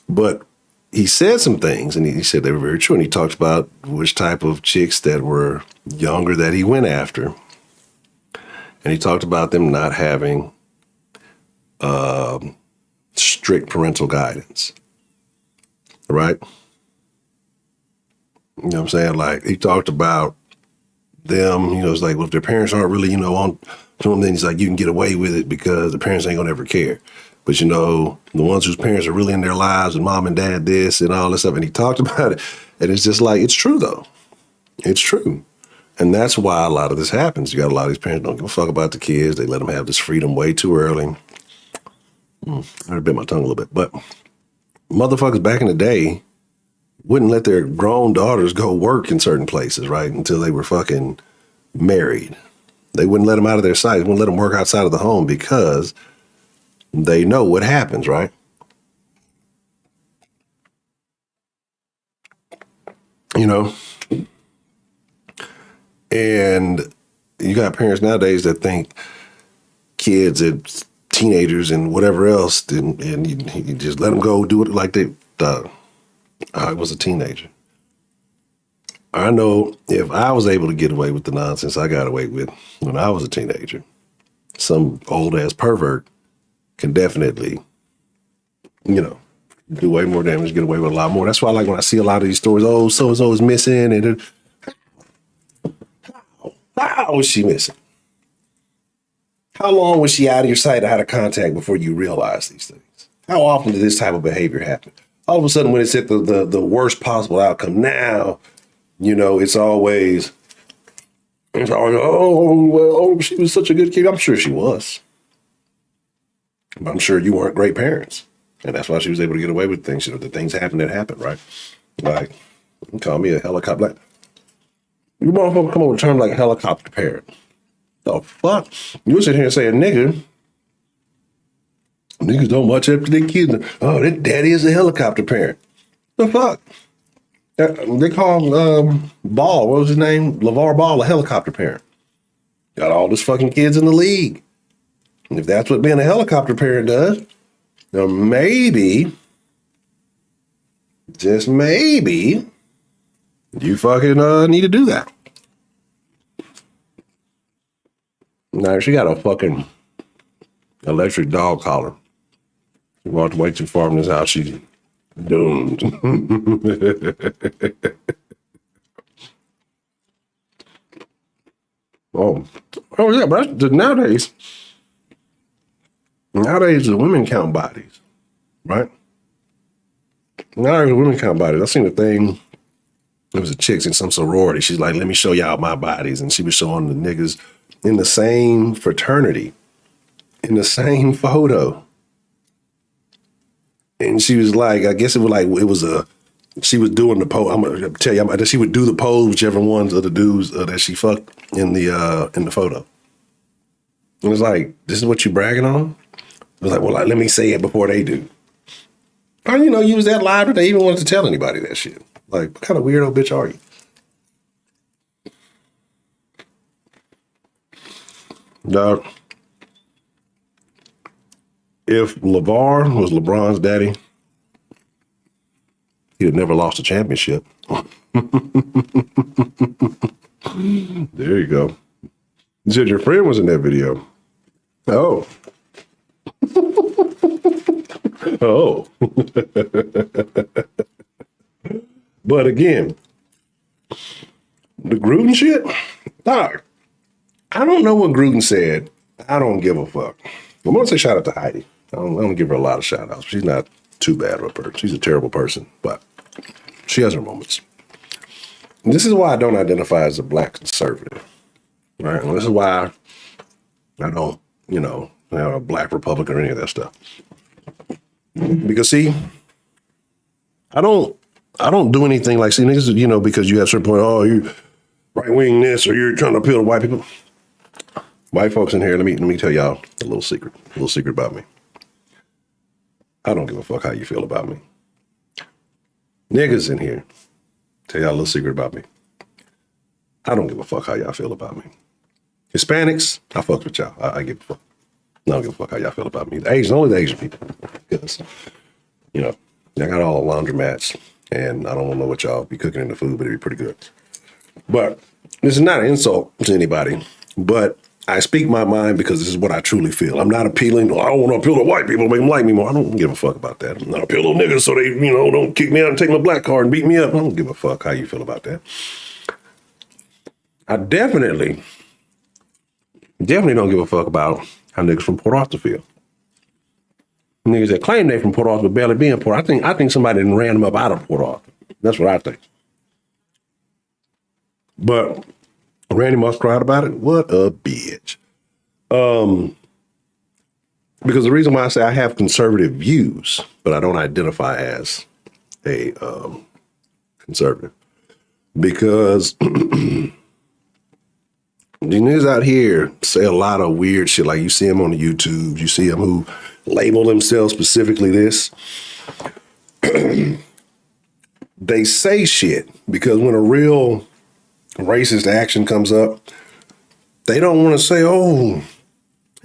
But he said some things and he said they were very true. And he talked about which type of chicks that were younger that he went after. And he talked about them not having strict parental guidance. Right? You know what I'm saying? Like he talked about them, it's like, well, if their parents aren't really, on them, then he's like, you can get away with it because the parents ain't gonna ever care. But the ones whose parents are really in their lives and mom and dad this and all this stuff. And he talked about it. And it's just like, it's true though. It's true. And that's why a lot of this happens. You got a lot of these parents don't give a fuck about the kids. They let them have this freedom way too early. I bit my tongue a little bit, but motherfuckers back in the day wouldn't let their grown daughters go work in certain places, right? Until they were fucking married. They wouldn't let them out of their sight. They wouldn't let them work outside of the home because they know what happens, right? And you got parents nowadays that think kids and teenagers and whatever else, and you just let them go do it like I was a teenager. I know if I was able to get away with the nonsense I got away with when I was a teenager, some old ass pervert can definitely, do way more damage, get away with a lot more. That's why I like when I see a lot of these stories, oh, so-and-so is missing, and how was she missing? How long was she out of your sight or out of contact before you realized these things? How often did this type of behavior happen? All of a sudden, when it's at the worst possible outcome, now, it's always, she was such a good kid. I'm sure she was. But I'm sure you weren't great parents. And that's why she was able to get away with things. The things happen that happen, right? Like, you call me a helicopter. Like, you motherfucker come up with a term like a helicopter parent. The fuck? You sit here and say a niggas don't watch after their kids. Oh, that daddy is a helicopter parent. The fuck? They call Ball, what was his name? LeVar Ball, a helicopter parent. Got all these fucking kids in the league. And if that's what being a helicopter parent does, then maybe, just maybe, you fucking need to do that. Now, she got a fucking electric dog collar. She walked way too far from this house. She's doomed. Oh yeah, but nowadays the women count bodies, right? Nowadays the women count bodies. I seen a thing. There was a chick in some sorority. She's like, let me show y'all my bodies. And she was showing the niggas in the same fraternity, in the same photo. And she was like, I guess she was doing the pose. I'm going to tell you, she would do the pose, whichever ones of the dudes that she fucked in the photo. And it's like, this is what you bragging on? I was like, well, let me say it before they do. you know, you was that live that they even wanted to tell anybody that shit. Like, what kind of weirdo bitch are you? Dog, if LeVar was LeBron's daddy, he'd have never lost a championship. There you go. You said your friend was in that video. Oh. Oh. But again, the Gruden shit, dog, I don't know what Gruden said. I don't give a fuck. I'm going to say shout out to Heidi. I don't give her a lot of shout outs. She's not too bad of a person. She's a terrible person, but she has her moments. And this is why I don't identify as a black conservative, right? And this is why I don't, you know, a black Republican or any of that stuff. Because see, I don't do anything like, see, niggas, you know, because you have certain point, oh, you right wing this, or you're trying to appeal to white people. White folks in here, let me tell y'all a little secret about me. I don't give a fuck how you feel about me. Niggas in here, tell y'all a little secret about me. I don't give a fuck how y'all feel about me. Hispanics, I fuck with y'all. I give a fuck. I don't give a fuck how y'all feel about me. The Asian, only the Asian people. Because, you know, I got all the laundromats, and I don't know what y'all be cooking in the food, but it'd be pretty good. But this is not an insult to anybody, but I speak my mind because this is what I truly feel. I'm not appealing. I don't want to appeal to white people, make them like me more. I don't give a fuck about that. I'm not appealing to niggas so they, you know, don't kick me out and take my black card and beat me up. I don't give a fuck how you feel about that. I definitely don't give a fuck about how niggas from Port Arthur feel. Niggas that claim they from Port Arthur but barely be in Port Arthur. I think somebody done ran them up out of Port Arthur. That's what I think. But Randy Moss cried about it. What a bitch. Because the reason why I say I have conservative views, but I don't identify as a conservative, because these niggas out here say a lot of weird shit. Like you see them on the YouTube, you see them who label themselves specifically this. They say shit because when a real racist action comes up, they don't want to say, oh,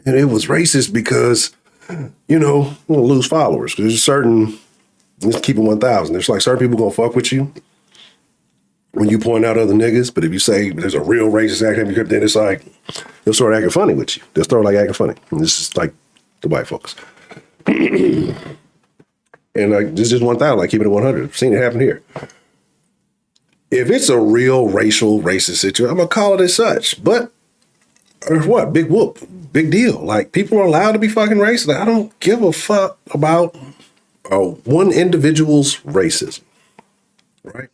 and it was racist because, you know, we'll lose followers. There's certain, let's keep it 1,000. There's like certain people gonna fuck with you when you point out other niggas, but if you say there's a real racist action, then it's like, they'll start acting funny with you. They'll start like acting funny. And this is like the white folks. And like, this is 1,000, like keep it at 100. I've seen it happen here. If it's a real racial, racist situation, I'm gonna call it as such. But or what? Big whoop, big deal. Like people are allowed to be fucking racist. Like, I don't give a fuck about one individual's racism, right?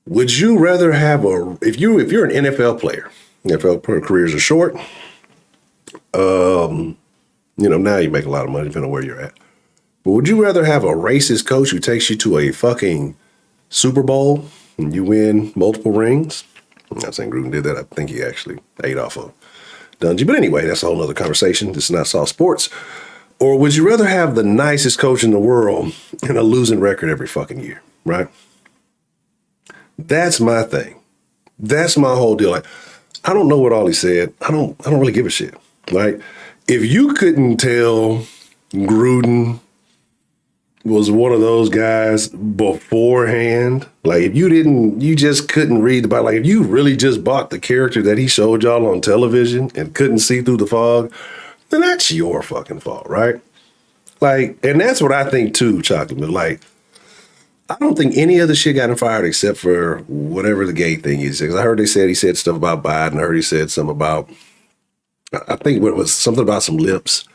Would you rather have if you're an NFL player, NFL careers are short. You know, now you make a lot of money depending on where you're at. But would you rather have a racist coach who takes you to a fucking Super Bowl and you win multiple rings? I'm not saying Gruden did that. I think he actually ate off of Dungy. But anyway, that's a whole other conversation. This is not soft sports. Or would you rather have the nicest coach in the world and a losing record every fucking year, right? That's my thing. That's my whole deal. Like, I don't know what all he said. I don't really give a shit. Like, if you couldn't tell Gruden was one of those guys beforehand, like if you just couldn't read about, like if you really just bought the character that he showed y'all on television and couldn't see through the fog, then that's your fucking fault, right? Like, and that's what I think too, Chocolate Milk. Like, I don't think any other shit got him fired except for whatever the gay thing is. Because I heard he said stuff about Biden. I heard he said something about, I think it was something about some lips.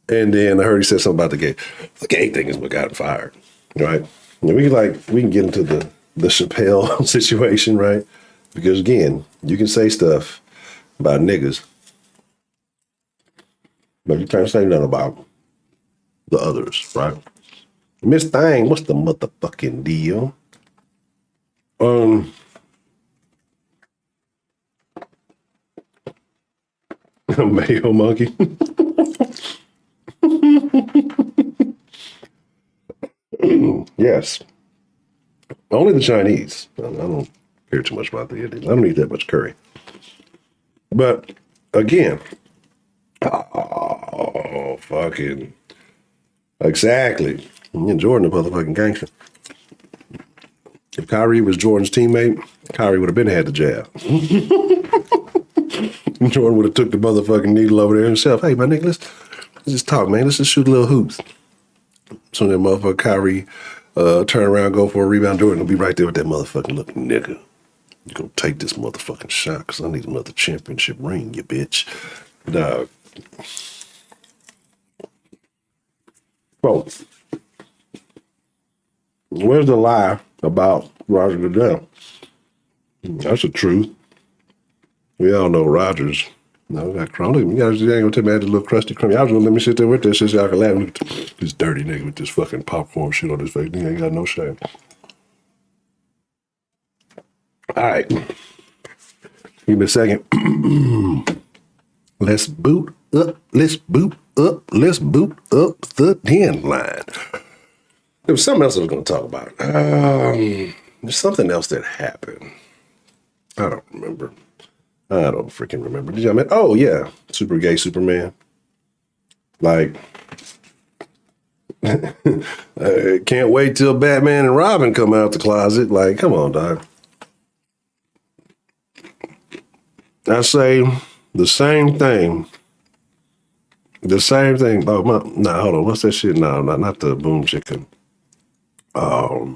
And then I heard he said something about the gay thing is what got him fired, right? And we can get into the Chappelle situation, right? Because again, you can say stuff about niggas, but you can't say nothing about the others, right? Miss Thang, what's the motherfucking deal? Mayo monkey. Yes. Only the Chinese. I don't care too much about the Indians. I don't eat that much curry. But again, oh, fucking. Exactly. And Jordan, the motherfucking gangster. If Kyrie was Jordan's teammate, Kyrie would have been had the jab. Jordan would have took the motherfucking needle over there himself. Hey, my nigga, let's just talk, man. Let's just shoot a little hoops. So that motherfucker Kyrie turn around, go for a rebound. Jordan will be right there with that motherfucking look, nigga. You gonna take this motherfucking shot because I need another championship ring, you bitch. Dog. Well, where's the lie about Roger Goodell? That's the truth. We all know Rogers. No, got crummy. You guys ain't gonna tell me I had this little crusty crummy. I was gonna let me sit there with this so y'all can laugh. Look at this dirty nigga with this fucking popcorn shit on his face. He ain't got no shame. All right. Give me a second. Let's boot up. Let's boot up. Let's boot up the Denline. There was something else I was going to talk about. There's something else that happened. I don't remember. I don't freaking remember. Did y'all mean? Oh, yeah. Super gay Superman. Like, can't wait till Batman and Robin come out the closet. Like, come on, dog. I say the same thing. The same thing. Oh, hold on. What's that shit? No, not the boom chicken. My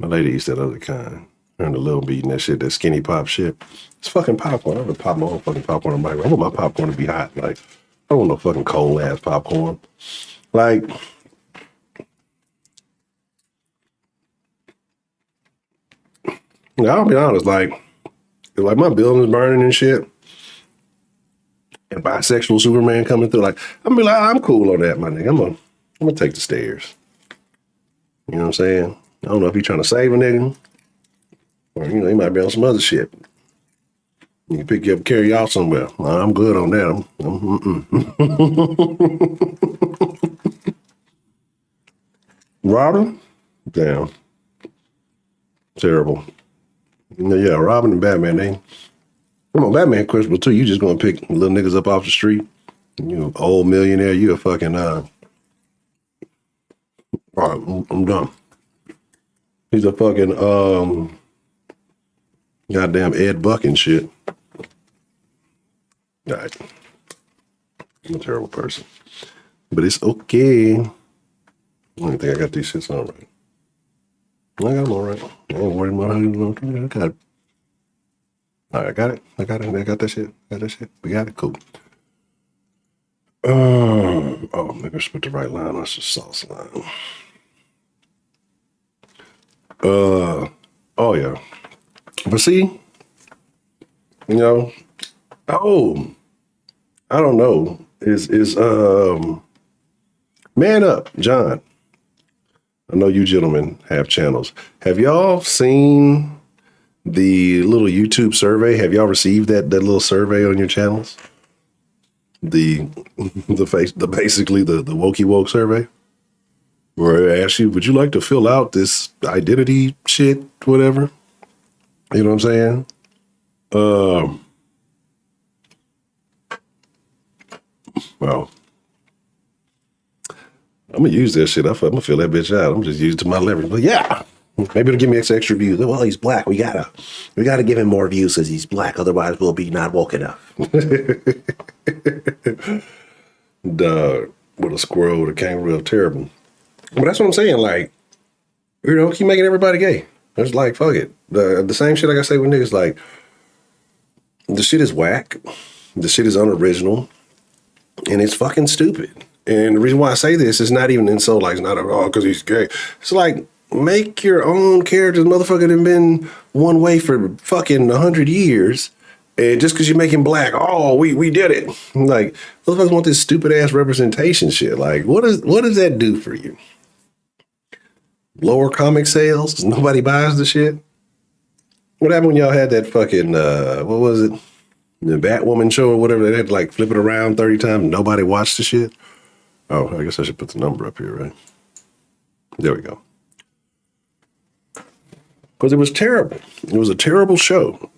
lady eats that other kind. Her and the little beating that shit, that skinny pop shit. It's fucking popcorn. I'm gonna pop my own fucking popcorn in the microwave. I want my popcorn to be hot. Like, I don't want no fucking cold ass popcorn. Like, I'll be honest, like my building's burning and shit, and bisexual Superman coming through, like, I'm cool on that, my nigga. I'm gonna take the stairs. You know what I'm saying? I don't know if he's trying to save a nigga, or, you know, he might be on some other shit. You can pick you up and carry you out somewhere. I'm good on that. Robin? Damn. Terrible. Yeah, Robin and Batman, come on, Batman questionable too. You just gonna pick little niggas up off the street? You know, old millionaire, you a fucking, all right, I'm done. He's a fucking, goddamn Ed Buck and shit. All right. I'm a terrible person. But it's okay. I don't think I got these shits on right. I got them all right. I ain't worried about how you know. I got it. All right, I got it. I got that shit. We got it. Cool. Oh, maybe I should put the right line. That's the sauce line. Oh yeah. But see, you know, I don't know. Is Man Up, John. I know you gentlemen have channels. Have y'all seen the little YouTube survey? Have y'all received that little survey on your channels? Basically the wokey woke survey, where I ask you, would you like to fill out this identity shit, whatever? You know what I'm saying? Well, I'm gonna use that shit. I'm gonna fill that bitch out. I'm just using it to my leverage. But yeah, maybe it'll give me extra views. Well, he's black. We gotta give him more views because he's black. Otherwise, we'll be not woke enough. Dog, with a squirrel, with a kangaroo, terrible. But that's what I'm saying. Like, you know, keep making everybody gay. It's like, fuck it. The same shit like I say with niggas. Like, the shit is whack. The shit is unoriginal, and it's fucking stupid. And the reason why I say this is not even insult, like, it's not at all because he's gay. It's like, make your own characters. Motherfucker done been one way for fucking 100 years. And just because you make him black, oh, we did it. Like, motherfuckers want this stupid ass representation shit. Like, what does that do for you? Lower comic sales? Nobody buys the shit? What happened when y'all had that fucking, what was it? The Batwoman show or whatever? They had to like flip it around 30 times. Nobody watched the shit. Oh, I guess I should put the number up here, right? There we go. Because it was terrible. It was a terrible show.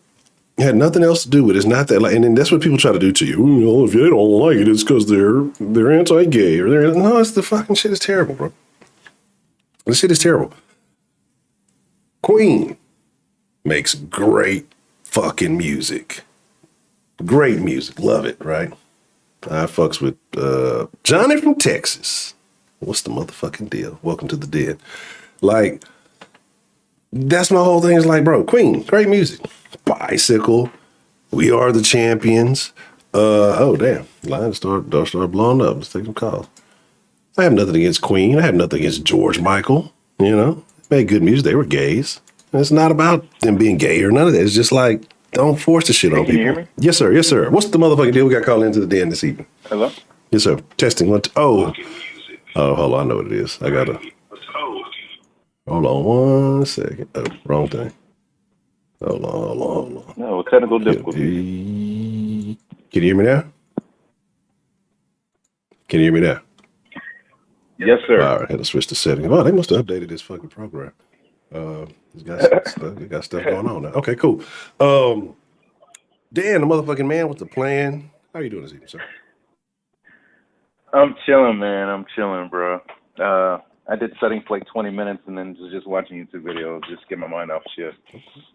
It had nothing else to do with it. It's not that like, and then that's what people try to do to you. You know, if they don't like it, it's because they're anti-gay or they're no. It's the fucking shit is terrible, bro. This shit is terrible. Queen makes great fucking music. Great music. Love it, right? I fucks with Johnny from Texas. What's the motherfucking deal? Welcome to the dead. Like, that's my whole thing. Is like, bro, Queen, great music. Bicycle, We Are the Champions. Oh, damn. Lines start blowing up. Let's take some calls. I have nothing against Queen. I have nothing against George Michael. You know, made good music. They were gays. And it's not about them being gay or none of that. It's just like, don't force the shit on people. Can you hear me? Yes, sir. Yes, sir. What's the motherfucking deal? We got called into the den this evening. Hello? Yes, sir. Testing. Oh, hold on. I know what it is. I got to. Hold on 1 second. Oh, wrong thing. Hold on. No, technical difficulty. Can you hear me now? Can you hear me now? Yes, sir. All right, I had to switch the setting. Oh, they must have updated this fucking program. It's got stuff going on now. Okay, cool. Dan, the motherfucking man with the plan. How are you doing this evening, sir? I'm chilling, man. I'm chilling, bro. I did settings for like 20 minutes and then just watching YouTube videos, just get my mind off shit.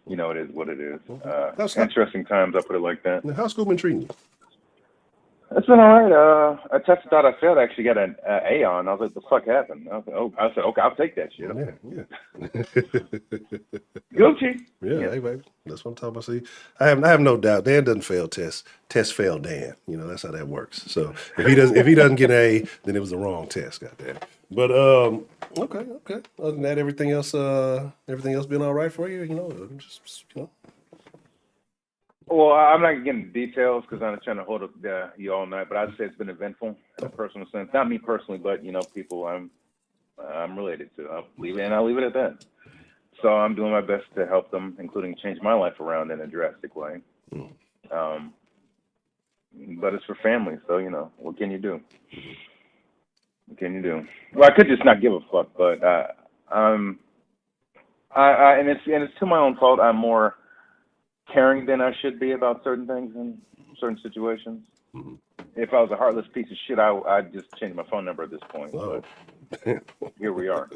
You know, it is what it is. Interesting times, I put it like that. How's school been treating you? It's been all right. I tested out. I failed. I actually got an A on. I was like, the fuck happened? I said, okay, I'll take that shit. Yeah. Guilty. Yeah, hey, baby. That's what I'm talking about. See, I have no doubt. Dan doesn't fail tests. Tests fail Dan. You know, that's how that works. So if he doesn't get an A, then it was the wrong test, goddamn. But okay. Other than that, everything else been all right for you? You know, just you know. Well, I'm not getting into details because I'm trying to hold up you all night. But I'd say it's been eventful in a personal sense. Not me personally, but you know, people I'm related to. I'll leave it at that. So I'm doing my best to help them, including change my life around in a drastic way. But it's for family, so you know, what can you do? What can you do? Well, I could just not give a fuck, but and it's to my own fault. I'm more caring than I should be about certain things in certain situations. Mm-hmm. If I was a heartless piece of shit, I'd just change my phone number at this point. Oh. But here we are.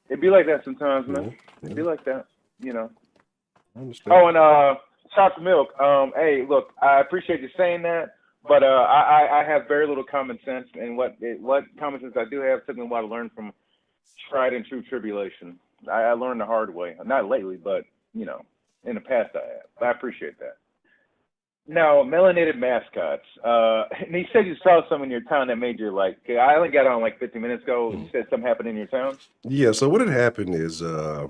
It'd be like that sometimes, man. It'd be like that, you know. I understand. Oh, and chocolate milk. Hey, look, I appreciate you saying that, but I have very little common sense, and what common sense I do have took me a while to learn from tried and true tribulation. I learned the hard way. Not lately, but you know. In the past, I have. I appreciate that. Now, Melanated Mascots. And he said you saw some in your town that made you like. I only got on like 15 minutes ago. You said something happened in your town. Yeah. So what had happened is, I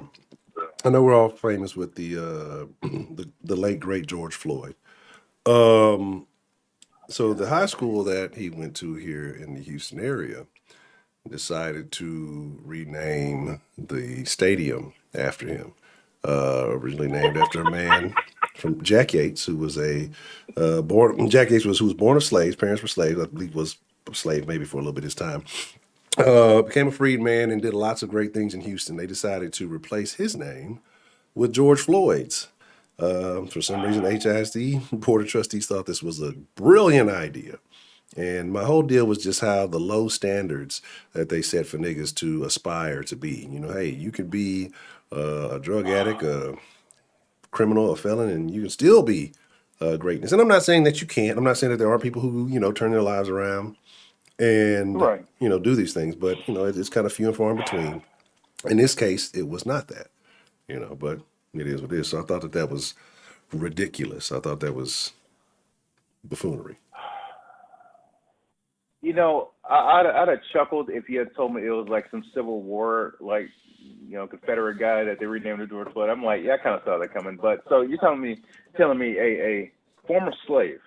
know we're all famous with the late great George Floyd. So the high school that he went to here in the Houston area decided to rename the stadium after him. Originally named after a man from Jack Yates, who was Jack Yates who was born of slaves. Parents were slaves. I believe was a slave maybe for a little bit of his time. Became a freed man and did lots of great things in Houston. They decided to replace his name with George Floyd's. For some reason, HISD Board of Trustees thought this was a brilliant idea. And my whole deal was just how the low standards that they set for niggas to aspire to be. You know, hey, you could be a drug addict, a criminal, a felon, and you can still be greatness. And I'm not saying that you can't. I'm not saying that there aren't people who, you know, turn their lives around and, you know, do these things. But, you know, it's kind of few and far in between. In this case, it was not that, you know, but it is what it is. So I thought that was ridiculous. I thought that was buffoonery. You know, I'd have chuckled if you had told me it was like some Civil War, like, you know, Confederate guy that they renamed to George Floyd. I'm like, yeah, I kind of saw that coming. But so you're telling me a former slave,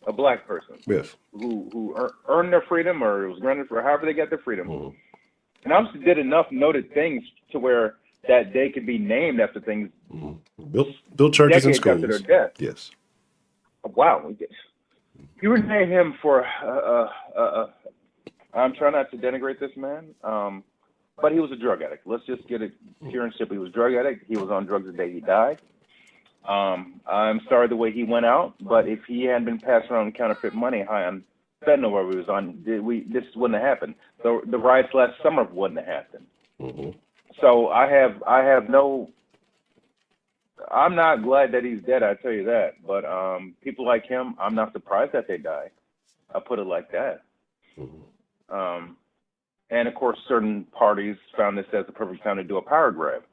a black person, yes, who earned their freedom or was granted for however they got their freedom, and obviously did enough noted things to where that they could be named after things. Built churches and schools. After their death. Yes. Wow. You would name him for I'm trying not to denigrate this man. but he was a drug addict. Let's just get it pure and simple. He was a drug addict. He was on drugs the day he died. I'm sorry the way he went out, but if he hadn't been passing around counterfeit money high on fentanyl where he was on, this wouldn't have happened. The riots last summer wouldn't have happened. Mm-hmm. So I'm not glad that he's dead, I tell you that. But people like him, I'm not surprised that they die. I'll put it like that. Mm-hmm. And of course, certain parties found this as the perfect time to do a power grab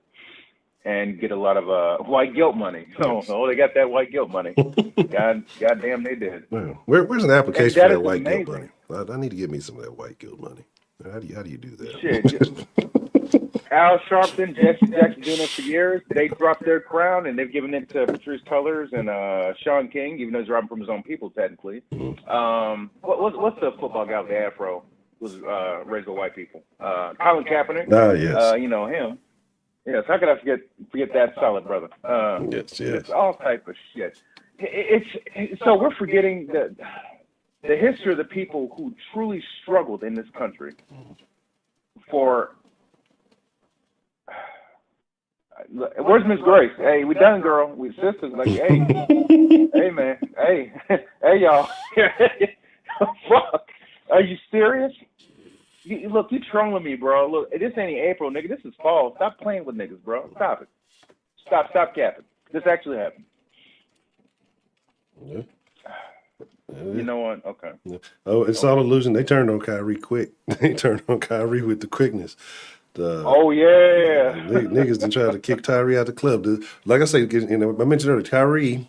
and get a lot of white guilt money. So, they got that white guilt money. God damn, they did. Well, where's an application for that white amazing. guilt money? I need to get me some of that white guilt money. How do you do that? Shit. Al Sharpton, Jesse Jackson doing it for years. They dropped their crown and they've given it to Patrice Cullors and Sean King, even though he's robbing from his own people technically. Mm-hmm. What's the football guy with the afro who's raised by white people? Colin Kaepernick. Yes. You know him. Yes, how could I forget that solid brother? Yes. It's all type of shit. So we're forgetting the history of the people who truly struggled in this country for. Where's Miss Grace? Hey, we done, girl. We sisters. Like, hey, hey, man, hey, y'all. Fuck. Are you serious? Look, you trolling me, bro. Look, this ain't April, nigga. This is fall. Stop playing with niggas, bro. Stop it. Stop capping. This actually happened. Yeah. You know what? Okay. Yeah. Oh, it's all illusion. They turned on Kyrie quick. They turned on Kyrie with the quickness. Oh yeah. Niggas done tried to kick Kyrie out the club. Like I say, you know, I mentioned earlier, Kyrie,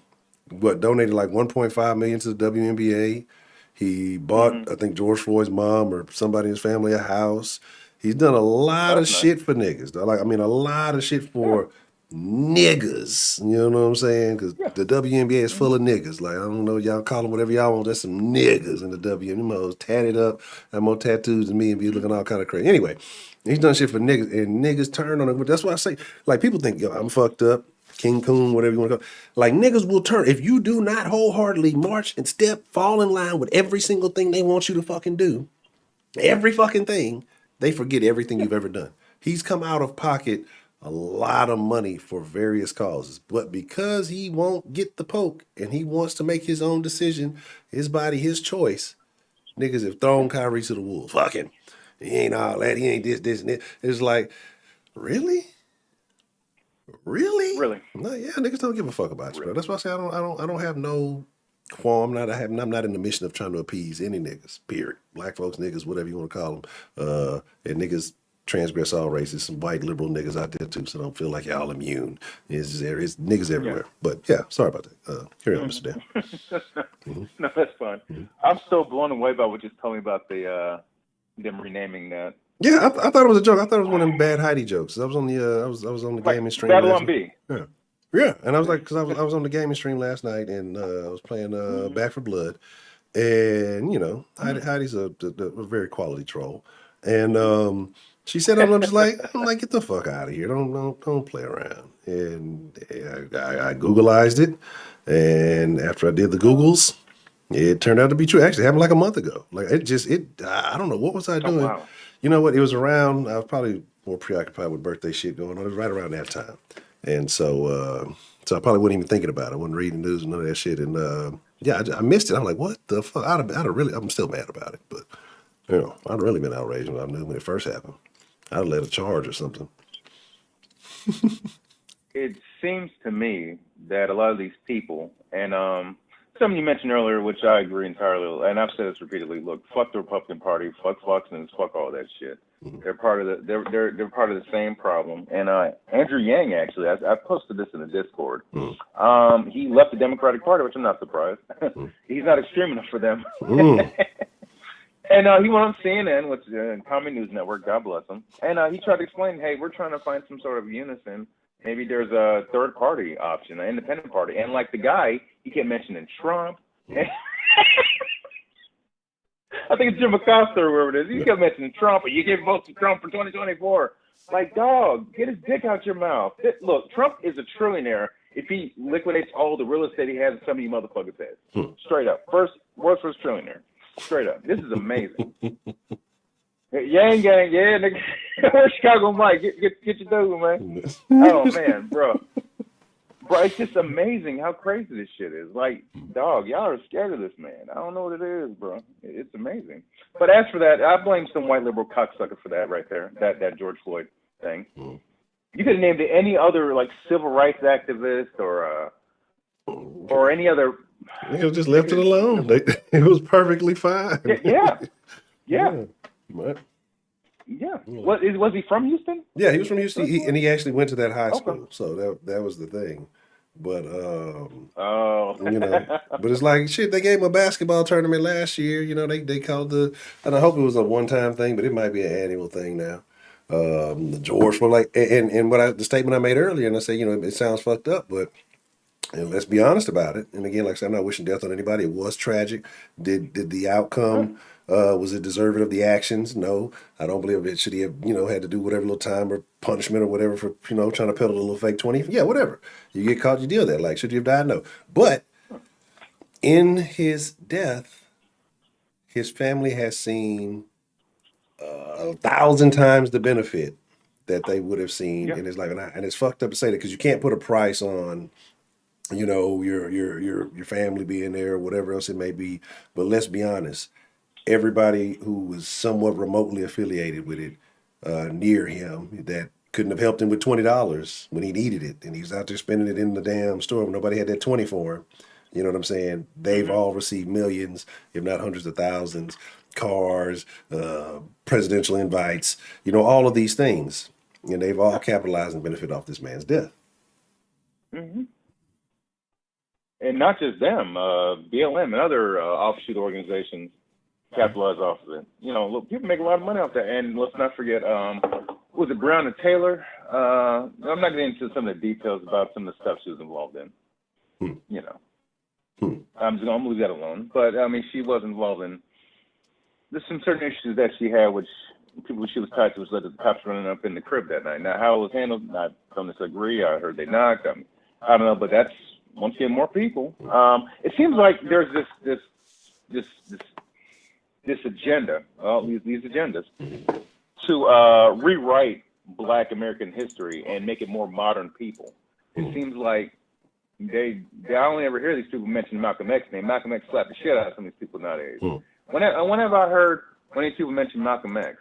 donated like $1.5 million to the WNBA. He bought, I think, George Floyd's mom or somebody in his family a house. He's done a lot of shit for niggas. A lot of shit for niggas. You know what I'm saying? Because the WNBA is full of niggas. Like, I don't know, y'all call them whatever y'all want. There's some niggas in the WNBA. Them hoes tatted up, have more tattoos than me and be looking all kind of crazy. Anyway, he's done shit for niggas, and niggas turn on it. That's why I say, like, people think, yo, I'm fucked up. King Coon, whatever you want to call it. Like, niggas will turn. If you do not wholeheartedly march and fall in line with every single thing they want you to fucking do, every fucking thing, they forget everything you've ever done. He's come out of pocket a lot of money for various causes, but because he won't get the poke and he wants to make his own decision, his body, his choice, niggas have thrown Kyrie to the wolves. Fuck him. He ain't all that. He ain't this, and this. It's like, really? Really? No, yeah, niggas don't give a fuck about you, bro. That's why I say I don't have no qualm. I'm not in the mission of trying to appease any niggas. Period. Black folks, niggas, whatever you want to call them. And niggas transgress all races. Some white liberal niggas out there too, so don't feel like y'all immune. It's niggas everywhere. Yeah. But yeah, sorry about that. Carry on, Mr. Dan. No, that's fine. I'm still blown away by what you told me about them renaming that. Yeah, I thought it was a joke. I thought it was one of them bad Heidi jokes. I was on the I was on the gaming stream. Babylon B. Yeah, and I was like, because I was on the gaming stream last night, and I was playing Back for Blood, and you know, Heidi's a very quality troll, and she said, I'm just like, get the fuck out of here, don't play around, and I Googleized it, and after I did the Googles, it turned out to be true. Actually, it happened like a month ago. Like I don't know what was I doing. Wow. You know what? It was around. I was probably more preoccupied with birthday shit going on. It was right around that time, and so I probably wasn't even thinking about it. I wasn't reading news and none of that shit. And I missed it. I'm like, what the fuck? I'm still mad about it, but you know, I'd really been outraged when I knew when it first happened. I'd have led a charge or something. It seems to me that a lot of these people, and something you mentioned earlier, which I agree entirely, and I've said this repeatedly. Look, fuck the Republican Party, fuck Foxness, fuck all that shit. Mm-hmm. They're part of they're part of the same problem. And Andrew Yang, actually, I posted this in the Discord. Mm-hmm. He left the Democratic Party, which I'm not surprised. Mm-hmm. He's not extreme enough for them. Mm-hmm. And he went on CNN, which is a common news network. God bless him. And he tried to explain, hey, we're trying to find some sort of unison. Maybe there's a third party option, an independent party. And like the guy, he kept mentioning Trump. I think it's Jim Acosta or whoever it is. He kept mentioning Trump, and you give votes to Trump for 2024. Like, dog, get his dick out your mouth. Look, Trump is a trillionaire if he liquidates all the real estate he has in some of you motherfuckers' heads. Straight up. World's first trillionaire. Straight up. This is amazing. Yang gang, yeah, nigga. Where's Chicago Mike? Get your dude, man. Oh man, bro, it's just amazing how crazy this shit is. Like, dog, y'all are scared of this man. I don't know what it is, bro. It's amazing. But as for that, I blame some white liberal cocksucker for that right there. That George Floyd thing. You could have named it any other like civil rights activist or any other. They just left it alone. It was perfectly fine. Yeah. But yeah. Was he from Houston? Yeah, he was from Houston, and he actually went to that high school. So that was the thing. But you know, but it's like shit. They gave him a basketball tournament last year. You know, they called and I hope it was a one-time thing, but it might be an annual thing now. The George for like, and the statement I made earlier, and I say, you know, it sounds fucked up, but. And let's be honest about it. And again, like I said, I'm not wishing death on anybody. It was tragic. Did the outcome, was it deserving of the actions? No. I don't believe it should he have, you know, had to do whatever little time or punishment or whatever for, you know, trying to peddle a little fake 20. Yeah, whatever. You get caught, you deal with that. Like, should you have died? No. But in his death, his family has seen 1,000 times the benefit that they would have seen in his life. And it's fucked up to say that because you can't put a price on, you know, your family being there or whatever else it may be. But let's be honest, everybody who was somewhat remotely affiliated with it near him that couldn't have helped him with $20 when he needed it, and he was out there spending it in the damn store when nobody had that 20 for him. You know what I'm saying? They've all received millions, if not hundreds of thousands, cars, presidential invites, you know, all of these things. And they've all capitalized and benefit off this man's death. Mm-hmm. And not just them, BLM and other offshoot organizations capitalize off of it. You know, look, people make a lot of money off that. And let's not forget, was it Brown and Taylor? I'm not getting into some of the details about some of the stuff she was involved in. You know, I'm just gonna leave that alone. But I mean, she was involved in. There's some certain issues that she had, which people she was tied to was led to the cops running up in the crib that night. Now, how it was handled, I don't disagree. I heard they knocked. I don't know, but that's. Once again, more people. It seems like there's this agenda, these agendas, to rewrite Black American history and make it more modern people. It seems like I only ever hear these people mention Malcolm X's name. Malcolm X slapped the shit out of some of these people nowadays. Whenever I heard one of these people mention Malcolm X,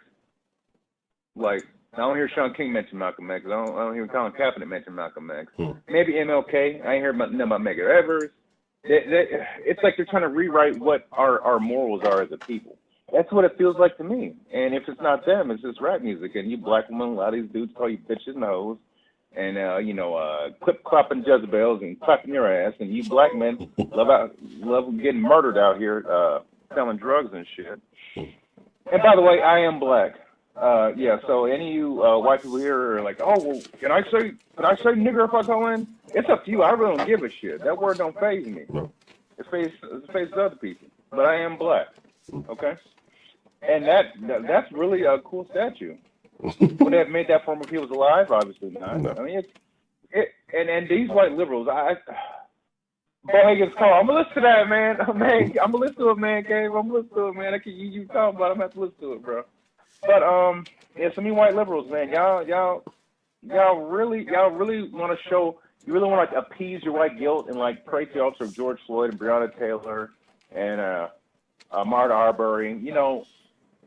like. I don't hear Sean King mention Malcolm X. I don't hear Colin Kaepernick mention Malcolm X. Maybe MLK. I ain't heard nothing about Medgar Evers. It's like they're trying to rewrite what our morals are as a people. That's what it feels like to me. And if it's not them, it's just rap music. And you black women, a lot of these dudes call you bitches and hoes. And, you know, clip-clopping Jezebels and clapping your ass. And you black men love getting murdered out here, selling drugs and shit. And by the way, I am black. Yeah, so any of you white people here are like, oh, well, can I say nigger if I call in? It's up to you. I really don't give a shit. That word don't faze me. It fazes other people. But I am black, okay? And that's really a cool statue. Would they have made that for more people alive? Obviously not. No. I mean, and these white liberals, Bo Higgins call. I'm gonna listen to that, man. I'm gonna listen to it, man. Gabe, I'm gonna listen to it, man. I can you talking about. I'm gonna have to listen to it, bro. But yeah, some of you white liberals, man, y'all really want to show, you really want to like appease your white guilt and like pray to the altar of George Floyd and Breonna Taylor and Marta Arbery, you know.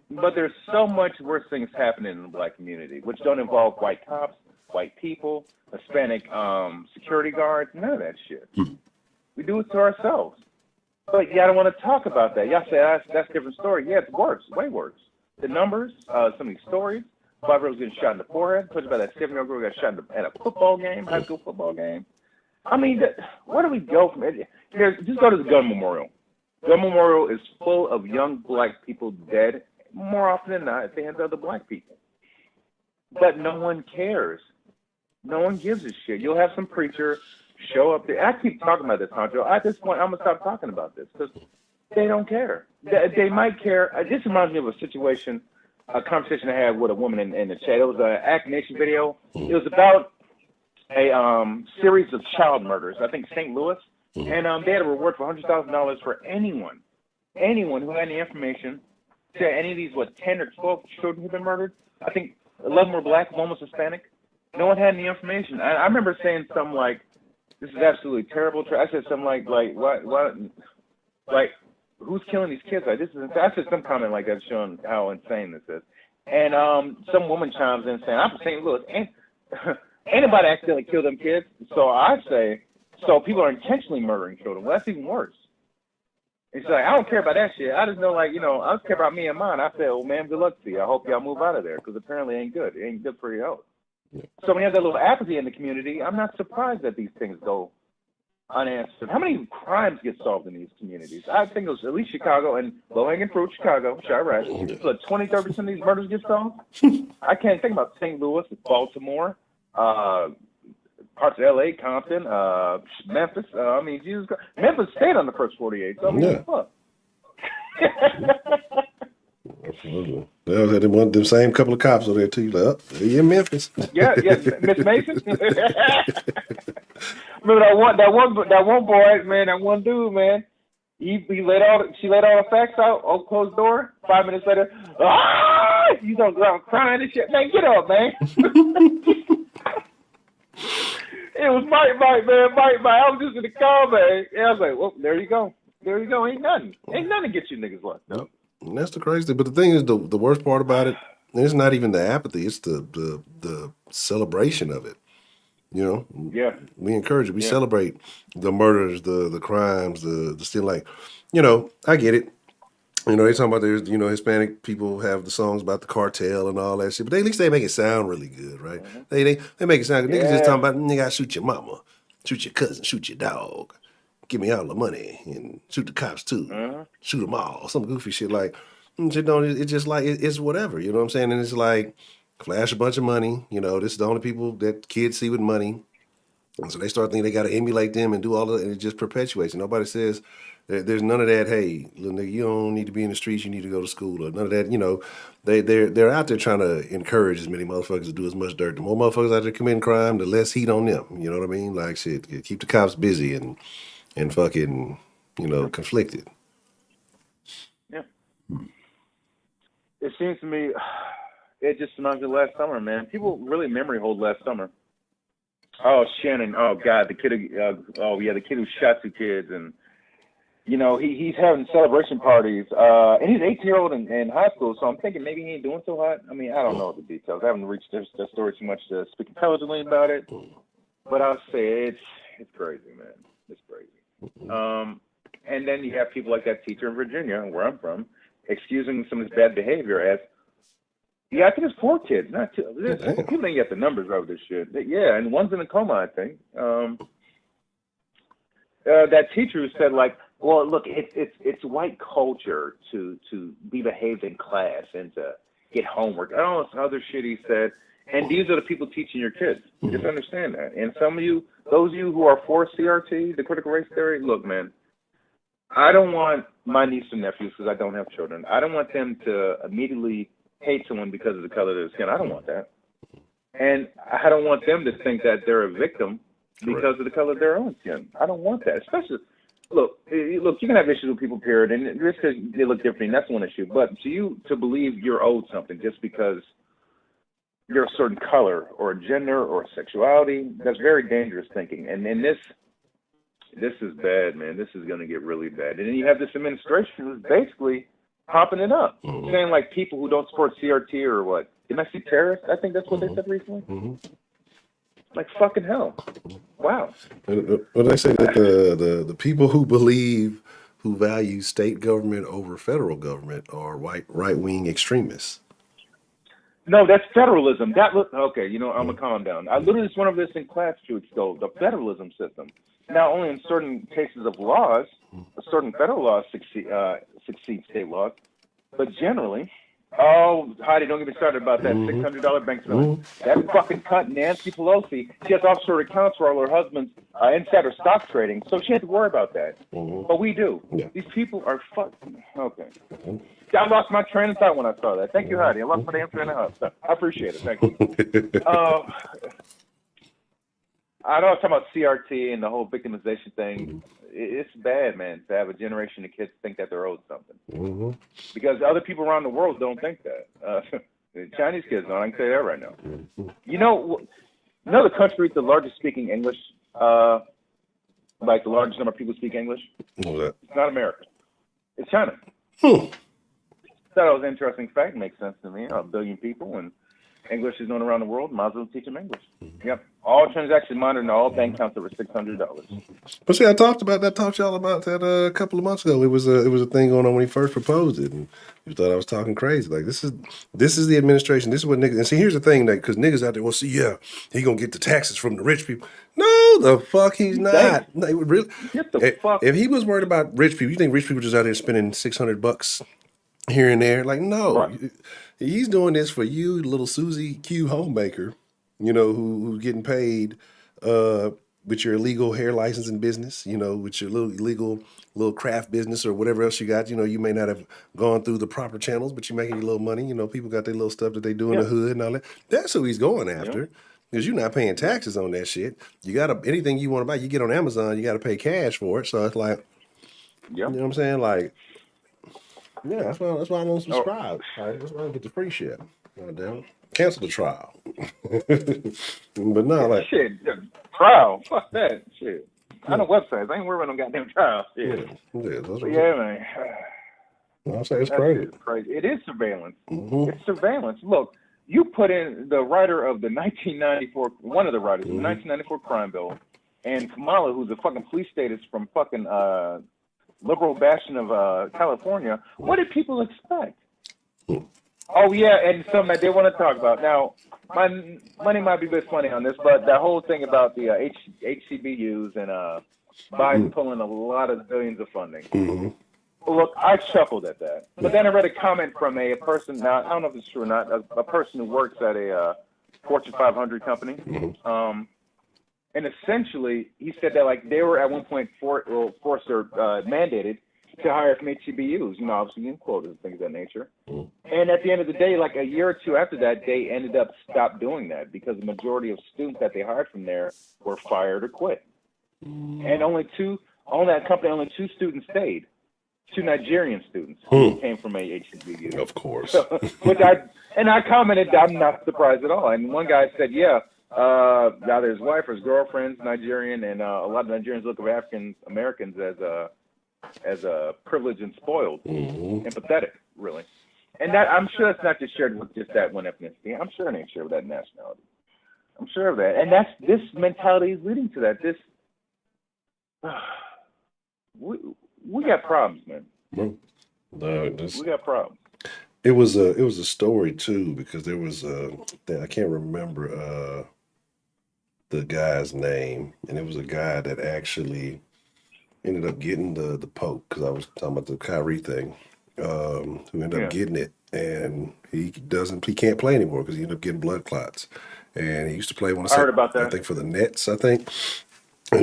But there's so much worse things happening in the black community, which don't involve white cops, white people, Hispanic security guards, none of that shit. We do it to ourselves. But y'all don't want to talk about that. Y'all say that's a different story. Yeah, it's worse, way worse. The numbers, some of these stories, 5-year-olds getting shot in the forehead, told you about that 7-year-old girl got shot at a football game, high school football game. I mean, where do we go from it? Just go to the gun memorial. Gun memorial is full of young black people dead, more often than not, at the hands of other black people. But no one cares. No one gives a shit. You'll have some preacher show up there. I keep talking about this, Honcho. At this point, I'm going to stop talking about this because they don't care. They might care. This reminds me of a situation, a conversation I had with a woman in the chat. It was an Act Nation video. It was about a series of child murders, I think St. Louis. And they had a reward for $100,000 for anyone who had any information say any of these 10 or 12 children have been murdered. I think 11 were black, one was Hispanic. No one had any information. I remember saying something like, "This is absolutely terrible." I said something like what, like, who's killing these kids? Like, this is. I said some comment like that showing how insane this is. And some woman chimes in saying, "I'm from St. Louis. Anybody accidentally kill them kids?" So I say, so people are intentionally murdering children. Well, that's even worse. And she's like, "I don't care about that shit. I just know, like, I just care about me and mine." I said, "Well, man, good luck to you. I hope y'all move out of there because apparently it ain't good. It ain't good for your health." Yeah. So when you have that little apathy in the community, I'm not surprised that these things go unanswered. How many crimes get solved in these communities? I think it was at least Chicago and low-hanging fruit, Chicago, Chirac. So 20, 30% of these murders get solved. I can't think about St. Louis, Baltimore, parts of L.A., Compton, Memphis. I mean, Jesus Christ. Memphis stayed on the first 48. So I mean, fuck. Absolutely. They had them same couple of cops over there too. Like, oh, they're in Memphis. Yeah, Miss Mason. Remember that one boy, man, that one dude, man. She laid all the facts out, closed door. 5 minutes later, he's on the ground crying and shit. Man, get up, man. It was Mike, man. Mike. I was just in the car, man. And I was like, well, there you go. Ain't nothing to get you niggas locked up. And that's the crazy thing. But the thing is, the worst part about it, it's not even the apathy. It's the celebration of it. Yeah. We encourage it. We celebrate the murders, the crimes, the still like, I get it. They talking about there's, Hispanic people have the songs about the cartel and all that shit, but at least they make it sound really good, right? Mm-hmm. They make it sound good. Niggas just talking about, nigga, I shoot your mama, shoot your cousin, shoot your dog, give me all the money, and shoot the cops too, shoot them all, some goofy shit like, it's just like, it's whatever, you know what I'm saying? And it's like, flash a bunch of money, this is the only people that kids see with money. And so they start thinking they got to emulate them and do all of it, and it just perpetuates. And nobody says, there's none of that, hey, little nigga, you don't need to be in the streets, you need to go to school, or none of that, they're out there trying to encourage as many motherfuckers to do as much dirt. The more motherfuckers out there committing crime, the less heat on them, you know what I mean? Like, shit, keep the cops busy and fucking, conflicted. Yeah. It seems to me, it just reminds me of last summer, man. People really memory hold last summer. Oh, Shannon. Oh, God, the kid the kid who shot 2 kids. And, he's having celebration parties. And he's 18-year-old in high school, so I'm thinking maybe he ain't doing so hot. I mean, I don't know the details. I haven't reached that story too much to speak intelligently about it. But I'll say it's crazy, man. It's crazy. And then you have people like that teacher in Virginia, where I'm from, excusing some of his bad behavior as, I think it's 4 kids, not 2. People didn't get the numbers of this shit. Yeah, and one's in a coma, I think. That teacher who said, like, well, look, it's white culture to be behaved in class and to get homework. I don't know, some other shit he said. And these are the people teaching your kids. Just understand that. And some of you, those of you who are for CRT, the critical race theory, look, man, I don't want my niece and nephews, because I don't have children, I don't want them to immediately hate someone because of the color of their skin. I don't want that. And I don't want them to think that they're a victim because of the color of their own skin. I don't want that. Especially, look, you can have issues with people, period, and just because they look different, that's one issue. But to believe you're owed something just because you're a certain color or gender or sexuality, that's very dangerous thinking. And this is bad, man. This is going to get really bad. And then you have this administration who's basically popping it up, saying like people who don't support CRT or what, domestic terrorists. I think that's what they said recently. Like fucking hell. Wow. Well, they say that the people who value state government over federal government are right wing extremists. No, that's federalism. Okay. I'm gonna calm down. I literally just went over this in class 2 weeks ago. The federalism system. Not only in certain cases of laws, certain federal laws succeed state laws, but generally, Heidi, don't get me started about that $600 bank ceiling. That fucking cunt Nancy Pelosi, she has offshore accounts for all her husband's insider stock trading, so she had to worry about that. But we do. Yeah. These people are fucking, okay. I lost my train of thought when I saw that. Thank you, Heidi. I lost my damn train of thought. I appreciate it. Thank you. I know I'm talking about CRT and the whole victimization thing. It's bad, man, to have a generation of kids think that they're owed something. Because other people around the world don't think that. The Chinese kids don't. I can say that right now. You know the country with the largest speaking English, like the largest number of people speak English? What's that? It's not America. It's China. Thought it was an interesting fact. Makes sense to me. A billion people, and English is known around the world. Might as well teach them English. Yep. All transactions monitored and all bank accounts over $600. But see, I talked to y'all about that a couple of months ago. It was a thing going on when he first proposed it, and you thought I was talking crazy. Like this is the administration. This is what niggas. And see, here's the thing, that because niggas out there, well, see, yeah, he gonna get the taxes from the rich people. No, the fuck he's not. No, really. Get the fuck. If he was worried about rich people, you think rich people just out there spending $600 here and there? Like, no, right. He's doing this for you, little Susie Q homemaker, you know, who's getting paid with your illegal hair licensing business, you know, with your little illegal little craft business or whatever else you got. You know, you may not have gone through the proper channels, but you're making your little money. You know, people got their little stuff that they do in the hood and all that. That's who he's going after. Because you're not paying taxes on that shit. You got anything you want to buy, you get on Amazon, you got to pay cash for it. So it's like, you know what I'm saying? Like, yeah, that's why I don't subscribe. Right? That's why I don't get the free shit. God damn it. Cancel the trial. But no, like shit, trial. Fuck that shit. I know websites. I ain't worried about no goddamn trial. Shit. Yeah, man. I'll say it's crazy. It's crazy. It is surveillance. It's surveillance. Look, you put in the writer of the 1994, one of the writers of the 1994 crime bill, and Kamala, who's a fucking police statist from fucking liberal bastion of California. What did people expect? Oh yeah, and something that they want to talk about. Now, my money might be a bit funny on this, but that whole thing about the HCBUs and Biden pulling a lot of billions of funding. Look, I chuckled at that. But then I read a comment from a person, now I don't know if it's true or not, a person who works at a Fortune 500 company. And essentially, he said that like they were at one point forced or mandated to hire from HCBUs, you know, obviously in quotas and things of that nature. And at the end of the day, like a year or two after that, they ended up stopped doing that because the majority of students that they hired from there were fired or quit. And on that company, only 2 students stayed. 2 Nigerian students who came from a HCBU. Of course. I commented, I'm not surprised at all. And one guy said, either his wife or his girlfriend's Nigerian, and a lot of Nigerians look at African Americans as privileged and spoiled and pathetic, really. And that I'm sure that's not just shared with just that one ethnicity. I'm sure it ain't shared with that nationality. I'm sure of that. And this mentality is leading to that. We got problems, man. We got problems. It was a story too, because there was I can't remember the guy's name, and it was a guy that actually ended up getting the poke, because I was talking about the Kyrie thing, who ended up getting it, and he can't play anymore because he ended up getting blood clots. And he used to play I heard about that. I think for the Nets, and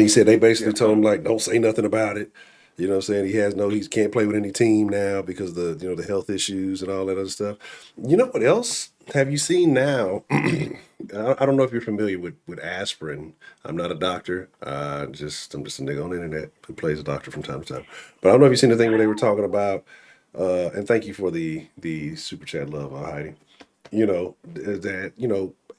he said they basically told him like, don't say nothing about it. You know what I'm saying? He can't play with any team now because of the health issues and all that other stuff. You know what else have you seen now? I don't know if you're familiar with aspirin. I'm not a doctor. I'm just a nigga on the internet who plays a doctor from time to time. But I don't know if you've seen the thing where they were talking about, and thank you for the super chat love, Heidi.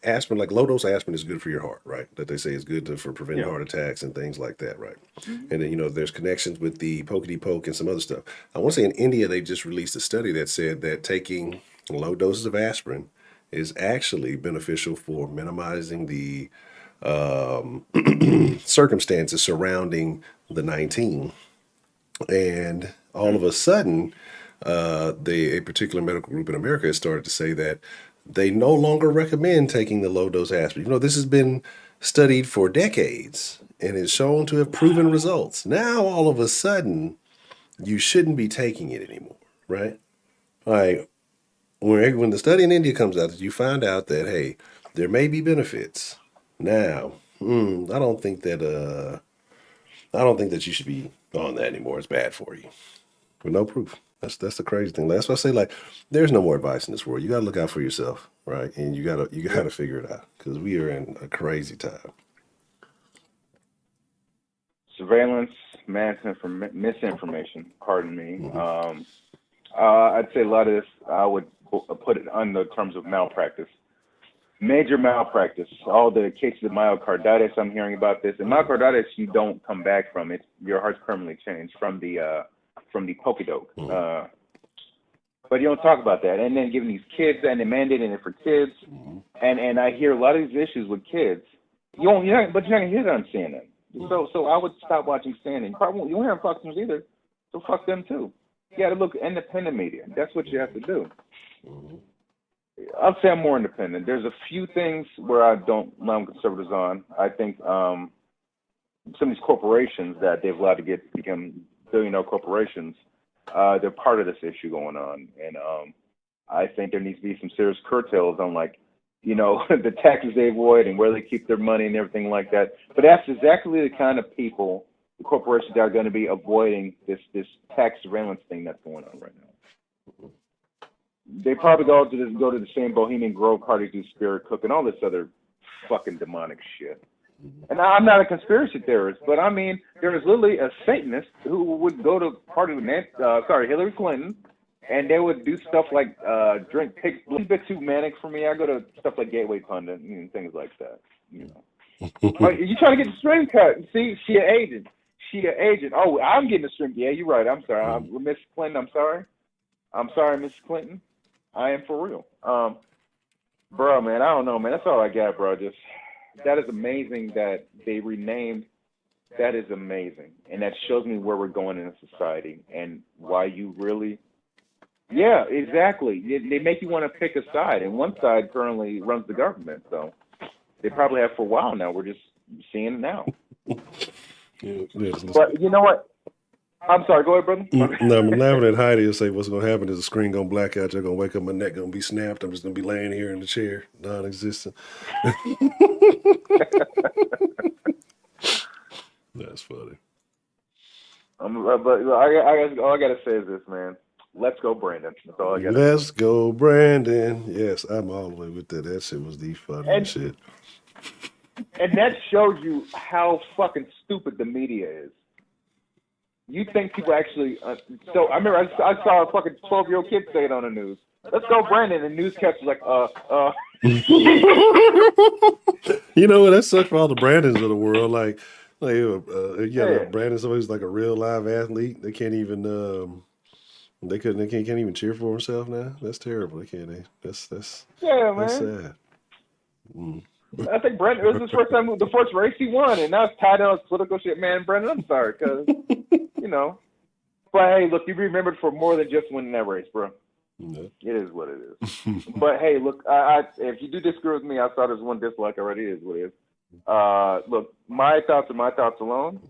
Aspirin, like low dose aspirin, is good for your heart, right? That they say is good for preventing heart attacks and things like that, right? And then, there's connections with the pokey poke and some other stuff. I want to say in India, they just released a study that said that taking low doses of aspirin is actually beneficial for minimizing the circumstances surrounding the 19. And all of a sudden, a particular medical group in America has started to say that they no longer recommend taking the low-dose aspirin. This has been studied for decades and is shown to have proven results. Now, all of a sudden, you shouldn't be taking it anymore, right? Like, when the study in India comes out, you find out that, hey, there may be benefits. Now, I don't think that you should be on that anymore. It's bad for you. With no proof. That's the crazy thing. That's why I say, like, there's no more advice in this world. You got to look out for yourself, right? And you got to figure it out, because we are in a crazy time. surveillance, misinformation. Pardon me. I'd say a lot of this I would put it under terms of malpractice. Major malpractice. All the cases of myocarditis, I'm hearing about this. And myocarditis, you don't come back from it. Your heart's permanently changed from the poke-doke. But you don't talk about that. And then giving these kids, and then mandating it for kids. And I hear a lot of these issues with kids. But you're not gonna hear that on CNN. So I would stop watching CNN. You won't hear on Fox News either. So fuck them too. You got to look independent media. That's what you have to do. I'll say I'm more independent. There's a few things where I don't allow conservatives on. I think some of these corporations that they've allowed to become billion-dollar corporations, they're part of this issue going on. And I think there needs to be some serious curtails on, like, the taxes they avoid and where they keep their money and everything like that. But that's exactly the kind of people, the corporations that are going to be avoiding this tax surveillance thing that's going on right now. They probably go to the same Bohemian Grove parties, do spirit cook and all this other fucking demonic shit. And I'm not a conspiracy theorist, but I mean, there is literally a Satanist who would go to party with Hillary Clinton, and they would do stuff like drink pigs. A little bit too manic for me. I go to stuff like Gateway Pundit and things like that. You trying to get the string cut? See, she an agent. Oh, I'm getting the string. Yeah, you're right. I'm sorry, Miss Clinton. I'm sorry, Miss Clinton. I am for real. Bro, man, I don't know, man. That's all I got, bro. Just that is amazing that they renamed. That is amazing, and that shows me where we're going in a society and why you really. Yeah, exactly. They make you want to pick a side, and one side currently runs the government, so they probably have for a while now. We're just seeing it now. But you know what? I'm sorry. Go ahead, brother. No, I'm laughing at Heidi and say what's going to happen is the screen going to black out. You're going to wake up, my neck going to be snapped. I'm just going to be laying here in the chair, non-existent. That's funny. But all I got to say is this, man. Let's go, Brandon. That's all I got. Let's go, Brandon. Yes, I'm all the way with that. That shit was the funniest shit. And that shows you how fucking stupid the media is. You think people actually? So I remember I saw a fucking 12-year-old kid say it on the news. Let's go, Brandon. And the newscaster's like, You know what? That sucks for all the Brandons of the world. Like Brandon, somebody's like a real live athlete. They can't even. They can't even cheer for himself now. That's terrible. They can't. That's man. That's sad. I think Brandon, it was his first time, the first race he won, and now it's tied on his political shit. Man, Brandon, I'm sorry, because, But, hey, look, you remembered for more than just winning that race, bro. No. It is what it is. But, hey, look, if you do disagree with me, I saw there's one dislike already. It is what it is. Look, my thoughts are my thoughts alone.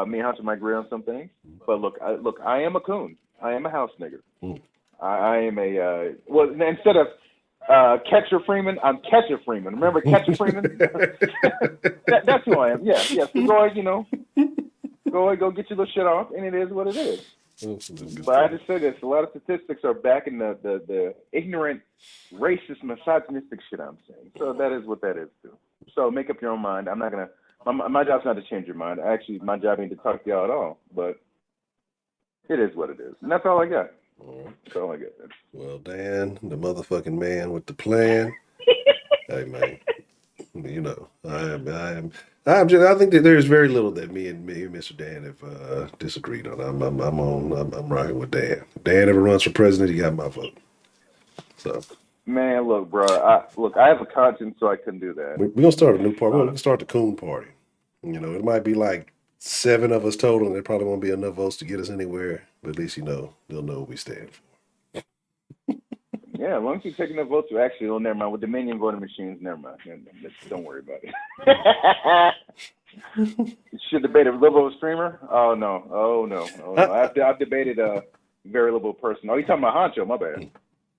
Me and Hunter might agree on some things. But, look, I am a coon. I am a house nigger. I am a, instead of Catcher Freeman, I'm Catcher Freeman. Remember Catcher Freeman? That's who I am. Yeah. So go ahead, go get your little shit off, and it is what it is. But I just say this: a lot of statistics are backing the ignorant, racist, misogynistic shit I'm saying. So that is what that is too. So make up your own mind. I'm not gonna. My job's not to change your mind. Actually, my job ain't to talk to y'all at all. But it is what it is, and that's all I got. That's all I got. Well, Dan, the motherfucking man with the plan. Hey, man. I think that there's very little that me and Mr. Dan have disagreed on. I'm rocking with Dan. If Dan ever runs for president, he got my vote. So, man, look, bro. I have a conscience, so I couldn't do that. We're gonna start a new party. We're gonna start the Coon Party. It might be like 7 of us total, and there probably won't be enough votes to get us anywhere. But at least they'll know what we stand for. Yeah, as long as you take enough votes to actually, never mind. With Dominion voting machines, never mind. Don't worry about it. Should debate a liberal streamer? Oh no. I've debated a very liberal person. Oh, you're talking about Honcho? My bad.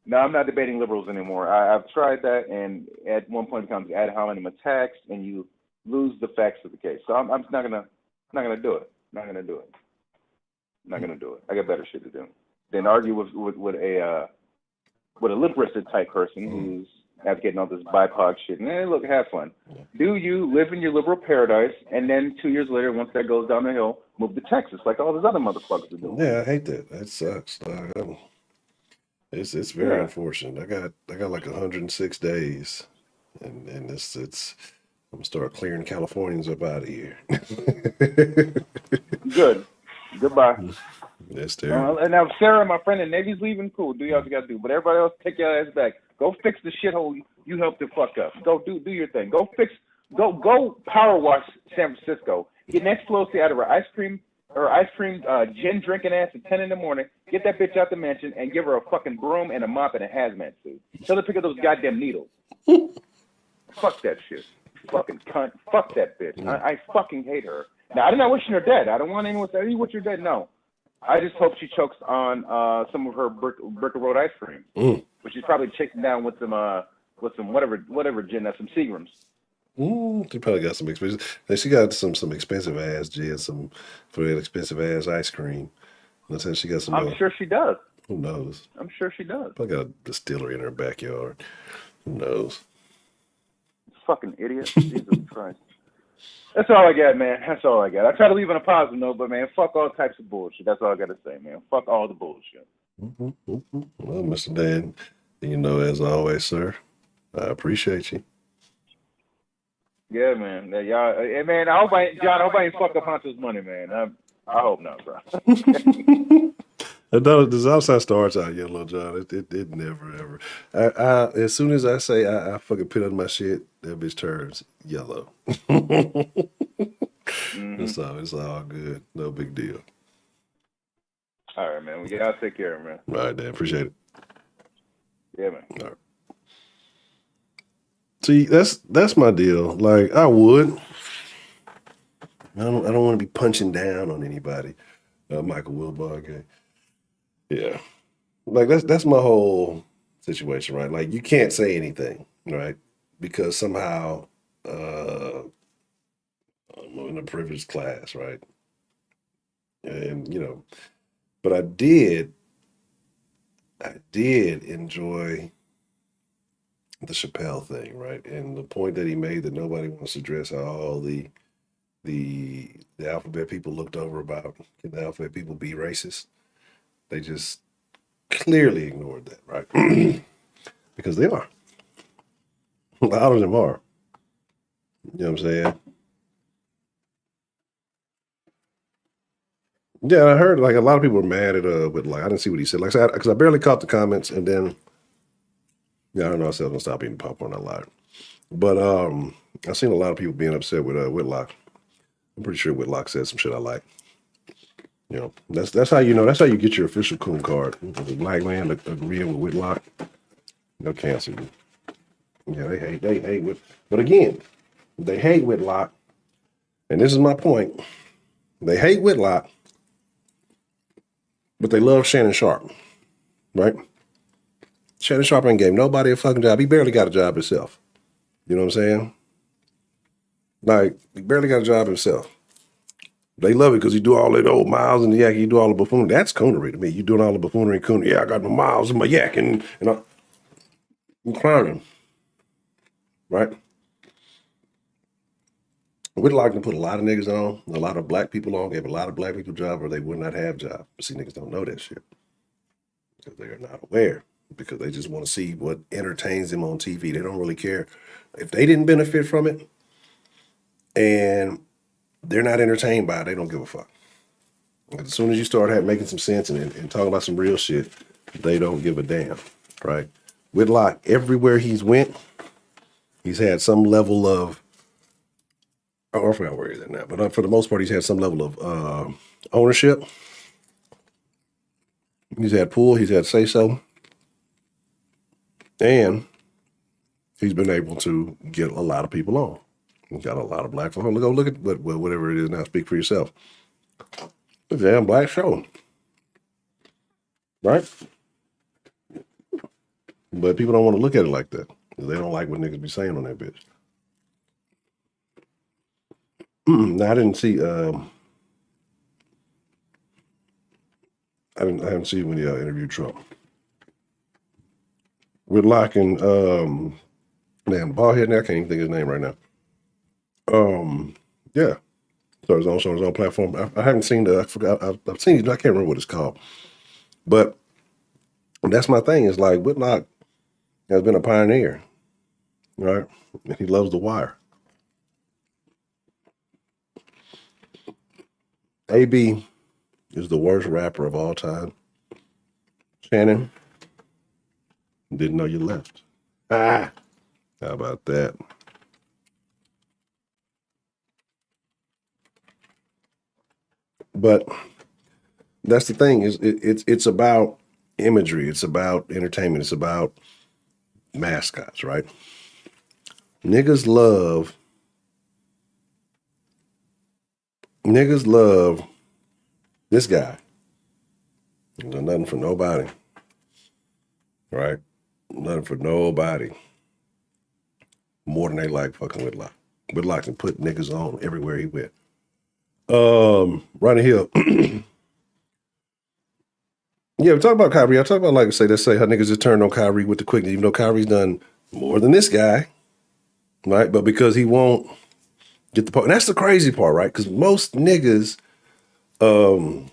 No, I'm not debating liberals anymore. I've tried that, and at one point it becomes ad hominem attacks, and you lose the facts of the case. So I'm not gonna do it. Not gonna do it. I got better shit to do than argue with a liberalistic type person who's advocating all this BIPOC shit. And look, have fun. Do you live in your liberal paradise, and then 2 years later, once that goes down the hill, move to Texas like all those other motherfuckers are doing? Yeah, I hate that. That sucks. It's very unfortunate. I got like 106 days, and it's I'm gonna start clearing Californians up out of here. Good. Goodbye. That's terrible. And now Sarah, my friend in Navy's leaving. Cool. Do y'all you gotta do. But everybody else, take your ass back. Go fix the shithole you helped to fuck up. Go do your thing. Go power wash San Francisco. Get Nancy Pelosi out of her ice cream gin drinking ass at 10 in the morning. Get that bitch out the mansion and give her a fucking broom and a mop and a hazmat suit. Tell her to pick up those goddamn needles. Fuck that shit. Fucking cunt. Fuck that bitch. I fucking hate her. Now, I'm not wishing her dead. I don't want anyone to say, you wish her dead. No. I just hope she chokes on some of her brick of road ice cream, which she's probably chasing down with some whatever gin, some Seagrams. She probably got some expensive. She got some expensive ass gin, some for that expensive ass ice cream. Let's say she got some. I'm sure she does. Who knows? I'm sure she does. Probably got a distillery in her backyard. Who knows? Fucking idiot. Jesus Christ. That's all I got, man. That's all I got. I try to leave on a positive note, but man, fuck all types of bullshit. That's all I got to say, man. Fuck all the bullshit. Well, Mr. Dan, as always, sir, I appreciate you. Yeah, man. Y'all, hey, man. I hope I ain't fuck up Honcho's money, man. I hope not, bro. This outside starts out yellow, John. It never ever. As soon as I say I fucking put on my shit, that bitch turns yellow. It's all good. No big deal. All right, man. Y'all take care, man. All right, Dan. Appreciate it. Yeah, man. All right. See, that's my deal. Like, I would. I don't want to be punching down on anybody. Michael Wilbur, okay. Yeah. Like that's my whole situation, right? Like you can't say anything, right? Because somehow I'm in a privileged class, right? And but I did enjoy the Chappelle thing, right? And the point that he made that nobody wants to address how all the alphabet people looked over about can the alphabet people be racist? They just clearly ignored that, right? Because they are. A lot of them are. You know what I'm saying? Yeah, I heard like a lot of people were mad at with like I didn't see what he said. Like I said, because I barely caught the comments, and then I don't know. I said I'm gonna stop eating popcorn. I lied, but I seen a lot of people being upset with Whitlock. I'm pretty sure Whitlock said some shit I like. That's how that's how you get your official coon card. The black man agreeing with Whitlock, no cancer. Yeah, they hate but again, they hate Whitlock, and this is my point. They hate Whitlock, but they love Shannon Sharp, right? Shannon Sharp ain't gave nobody a fucking job. He barely got a job himself. You know what I'm saying? Like, he barely got a job himself. They love it because you do all that old miles and the yak, you do all the buffoonery. That's coonery to me. You doing all the buffoonery and coonery. Yeah, I got my miles and my yak and I'm clowning. Right? Whitlock can put a lot of niggas on, a lot of black people on, gave a lot of black people jobs or they would not have jobs. But see, niggas don't know that shit. Because they are not aware. Because they just want to see what entertains them on TV. They don't really care. If they didn't benefit from it and they're not entertained by it, they don't give a fuck. As soon as you start making some sense and talking about some real shit, they don't give a damn, right? Whitlock, everywhere he's went, he's had some level of, I forgot where he's at now, but for the most part, he's had some level of ownership. He's had pull, he's had say-so, and he's been able to get a lot of people on. He's got a lot of black folks. Look at whatever it is now. Speak for yourself. It's a damn black show, right? But people don't want to look at it like that. They don't like what niggas be saying on that bitch. Now I didn't see. I haven't seen when he interviewed Trump. Whitlock and Man, bald head. I can't even think of his name right now. Yeah. So it's on his own platform. I haven't seen the. I forgot. I've seen it. I can't remember what it's called. But that's my thing. Is like Whitlock has been a pioneer, right? And he loves The Wire. AB is the worst rapper of all time. Shannon, didn't know you left. Ah, how about that? But that's the thing is it's about imagery. It's about entertainment. It's about mascots, right? Niggas love this guy. Nothing for nobody, right? Nothing for nobody more than they like fucking Whitlock. Whitlock can put niggas on everywhere he went. Ronnie Hill. Yeah, we talk about Kyrie. I talk about let's say how niggas just turned on Kyrie with the quickness, even though Kyrie's done more than this guy, right? But because he won't get the part, and that's the crazy part, right? Because most niggas don't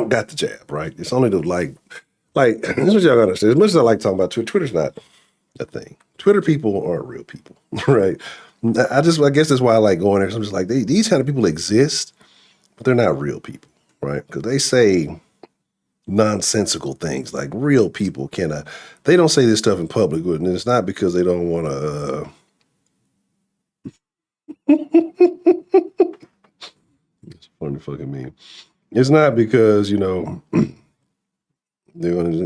got the jab, right? It's only the like this is what y'all gotta understand. As much as I like talking about Twitter, Twitter's not a thing. Twitter people aren't real people, right? I guess that's why I like going there. Cause I'm just like, these kind of people exist, but they're not real people, right? Because they say nonsensical things like real people cannot. They don't say this stuff in public, and it's not because they don't want to. It's funny fucking meme. It's not because they're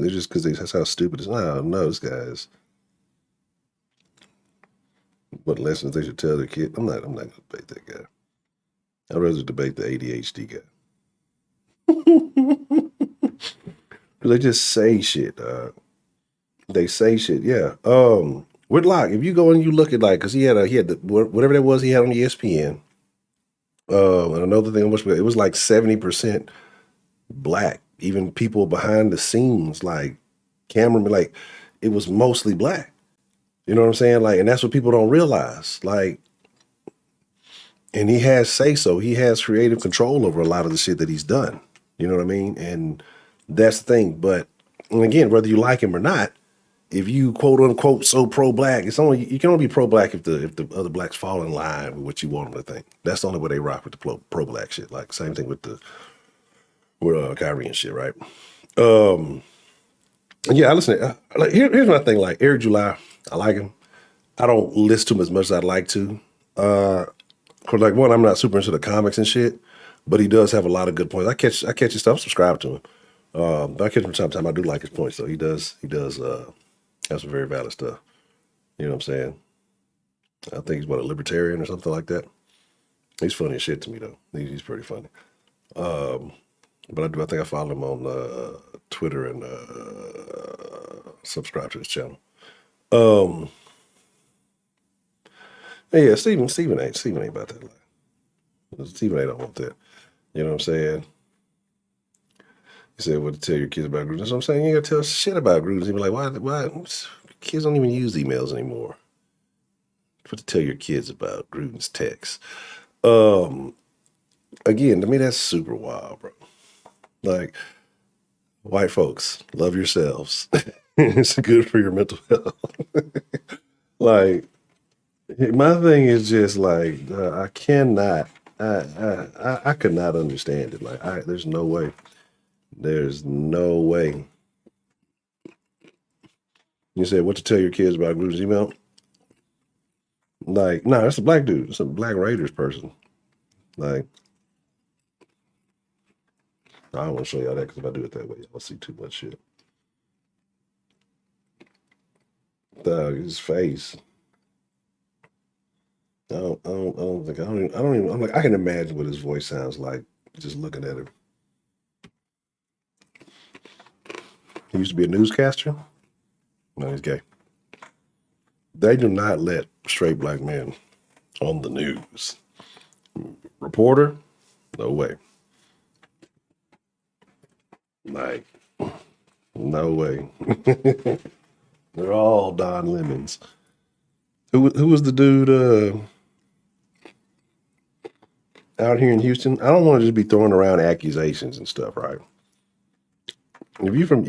just because that's how stupid it's. No, this guy's. What lessons they should tell their kid? I'm not gonna debate that guy. I'd rather debate the ADHD guy. They just say shit. They say shit. Yeah. Whitlock, if you go and you look at because he had the whatever that was he had on ESPN. And another thing, it was like 70% black. Even people behind the scenes, like cameramen, like it was mostly black. You know what I'm saying? Like, and that's what people don't realize. Like, and he has say so. He has creative control over a lot of the shit that he's done. You know what I mean? And that's the thing. But and again, whether you like him or not, if you quote unquote so pro black, it's only you can only be pro black if the other blacks fall in line with what you want them to think. That's the only way they rock with the pro black shit. Like same thing with Kyrie and shit, right? Yeah, I listen. Here's my thing. Like Eric July, I like him. I don't listen to him as much as I'd like to. Cause like one, I'm not super into the comics and shit, but he does have a lot of good points. I catch his stuff. Subscribe to him. But I catch him from time to time. I do like his points though. He does have some very valid stuff. You know what I'm saying? I think he's a libertarian or something like that. He's funny as shit to me though. He's pretty funny. But I think I follow him on Twitter and subscribe to his channel. Yeah, Steven ain't about that life. Steven ain't don't want that. You know what I'm saying? He said, what to tell your kids about Gruden? That's what I'm saying. You ain't gotta tell shit about Gruden. He'd be like, why? Kids don't even use emails anymore. What to tell your kids about Gruden's text? Again, to me, that's super wild, bro. Like, white folks, love yourselves. It's good for your mental health. Like, my thing is just like, I cannot, I could not understand it. Like, there's no way. There's no way. You said what to tell your kids about Gruden's email? Like, no, that's a black dude. It's a Black Raiders person. Like, I don't want to show y'all that because if I do it that way, y'all see too much shit. His face. I don't even. I'm like, I can imagine what his voice sounds like just looking at him. He used to be a newscaster. No, he's gay. They do not let straight black men on the news. Reporter? No way. Like, no way. They're all Don Lemons. Who was the dude out here in Houston? I don't want to just be throwing around accusations and stuff, right? If you from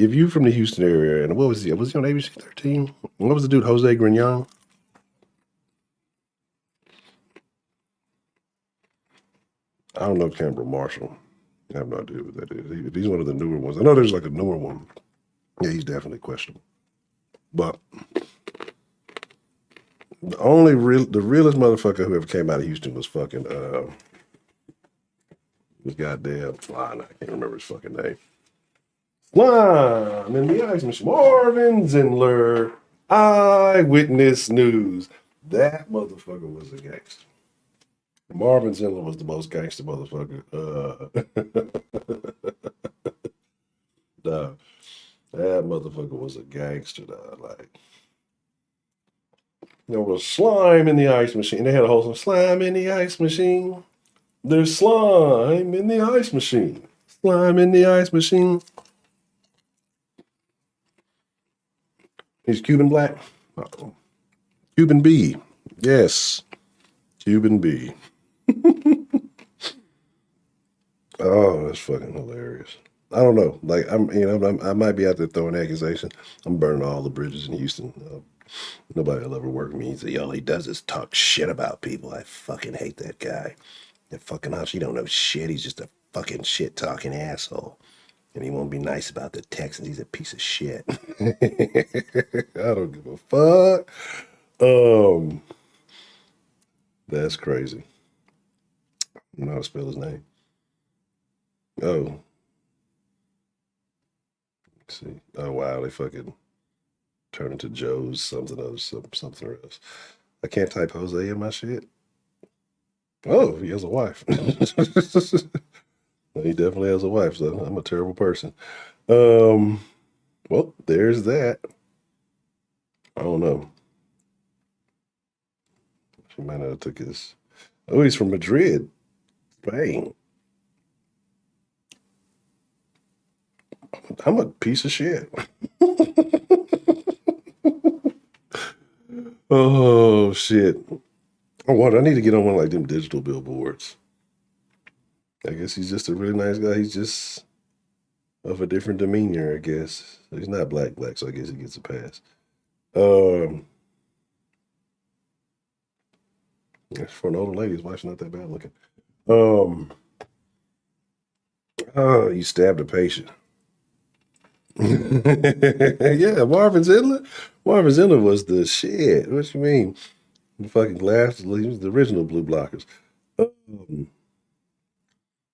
the Houston area, and what was he? Was he on ABC 13? What was the dude, Jose Grignon? I don't know Campbell Marshall. I have no idea what that is. He's one of the newer ones. I know there's like a newer one. Yeah, he's definitely questionable. But the realest motherfucker who ever came out of Houston was fucking this goddamn I can't remember his fucking name. Slime in the ice machine. Marvin Zindler, Eyewitness News. That motherfucker was a gangster. Marvin Zindler was the most gangster motherfucker. Dog. That motherfucker was a gangster, dog. Like, there was slime in the ice machine. They had a whole song, slime in the ice machine. There's slime in the ice machine. Slime in the ice machine. He's Cuban black. Uh-oh. Cuban B. Yes. Cuban B. Oh, that's fucking hilarious. I don't know. Like I might be out there throwing accusations. I'm burning all the bridges in Houston. Nobody will ever work with me. He said, all he does is talk shit about people. I fucking hate that guy. That fucking Honcho, he don't know shit. He's just a fucking shit talking asshole. And he won't be nice about the Texans. He's a piece of shit. I don't give a fuck. That's crazy. I don't know how to spell his name. Oh, let's see. Oh wow, they fucking turn into Joe's something else, something else. I can't type Jose in my shit. Oh, he has a wife. He definitely has a wife, so I'm a terrible person. Well, there's that. I don't know. She might not have took his. Oh, he's from Madrid, Spain. I'm a piece of shit. Oh shit. I need to get on one of like them digital billboards. I guess he's just a really nice guy. He's just of a different demeanor, I guess. He's not black, so I guess he gets a pass. For an older lady, his wife's not that bad looking. Oh, you stabbed a patient. Yeah, Marvin Zindler. Marvin Zindler was the shit. What you mean? The fucking glass. He was the original blue blockers.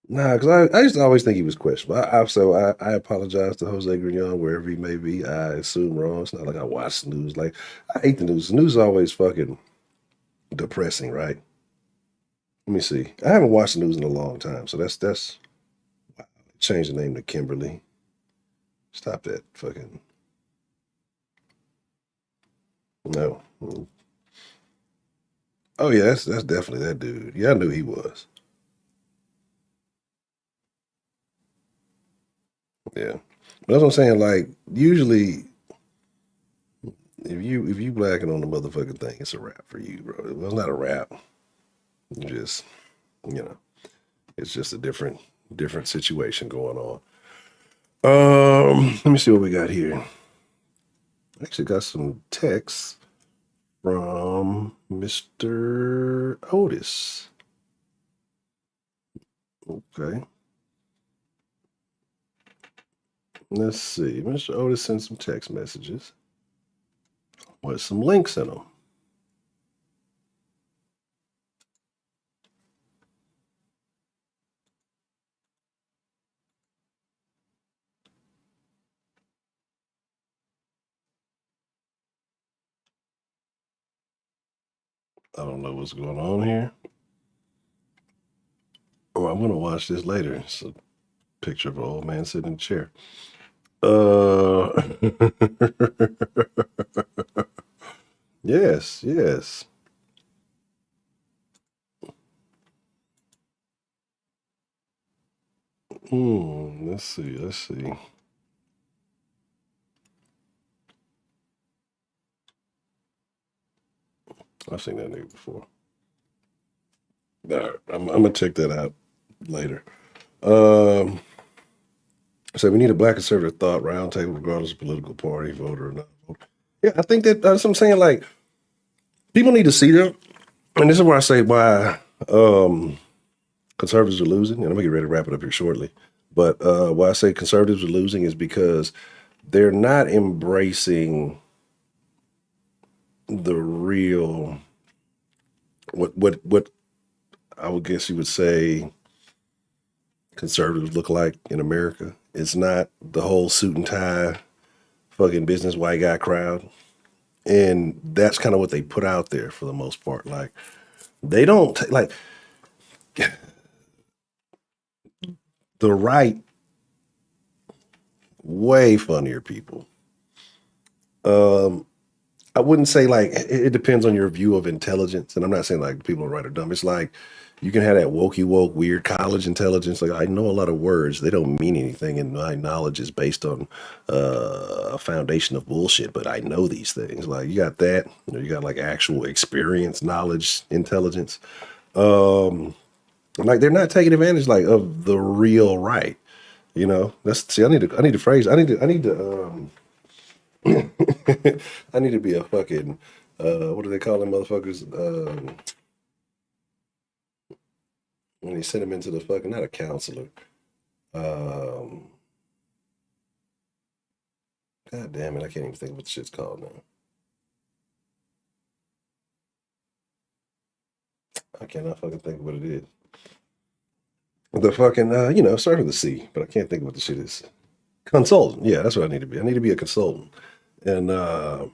Nah, because I used to always think he was questionable. I apologize to Jose Grignon wherever he may be. I assume wrong. It's not like I watch the news. Like I hate the news. The news is always fucking depressing, right? Let me see. I haven't watched the news in a long time, so that's change the name to Kimberly. Stop that fucking no. Oh yeah, that's definitely that dude. Yeah, I knew he was. Yeah, but that's what I'm saying. Like usually, if you blacking on the motherfucking thing, it's a wrap for you, bro. Well, it's not a wrap. Just you know, it's just a different situation going on. Let me see what we got here. I actually got some texts from Mr. Otis. Okay. Let's see. Mr. Otis sent some text messages with some links in them. I don't know what's going on here. Oh, I'm gonna watch this later. It's a picture of an old man sitting in a chair. Yes, yes. Let's see. I've seen that nigga before. All right, I'm gonna check that out later. So we need a black conservative thought roundtable, regardless of political party, voter or not voter. Yeah, I think that's what I'm saying. Like, people need to see them, and this is where I say why conservatives are losing. And I'm gonna get ready to wrap it up here shortly. But why I say conservatives are losing is because they're not embracing the real what I would guess you would say conservatives look like in America. It's not the whole suit and tie fucking business white guy crowd. And that's kind of what they put out there for the most part. Like, they don't like the right, way funnier people. I wouldn't say like it depends on your view of intelligence. And I'm not saying like people are right or dumb. It's like you can have that wokey woke weird college intelligence. Like, I know a lot of words, they don't mean anything, and my knowledge is based on a foundation of bullshit. But I know these things. Like, you got that. You got like actual experience, knowledge, intelligence. Like, they're not taking advantage like of the real right. I need to phrase. I need to I need to be a fucking what do they call them motherfuckers? When they send them into the fucking, not a counselor. God damn it, I can't even think of what the shit's called now. I cannot fucking think of what it is. The fucking start with the C, but I can't think of what the shit is. Consultant. Yeah, that's what I need to be. I need to be a consultant. And I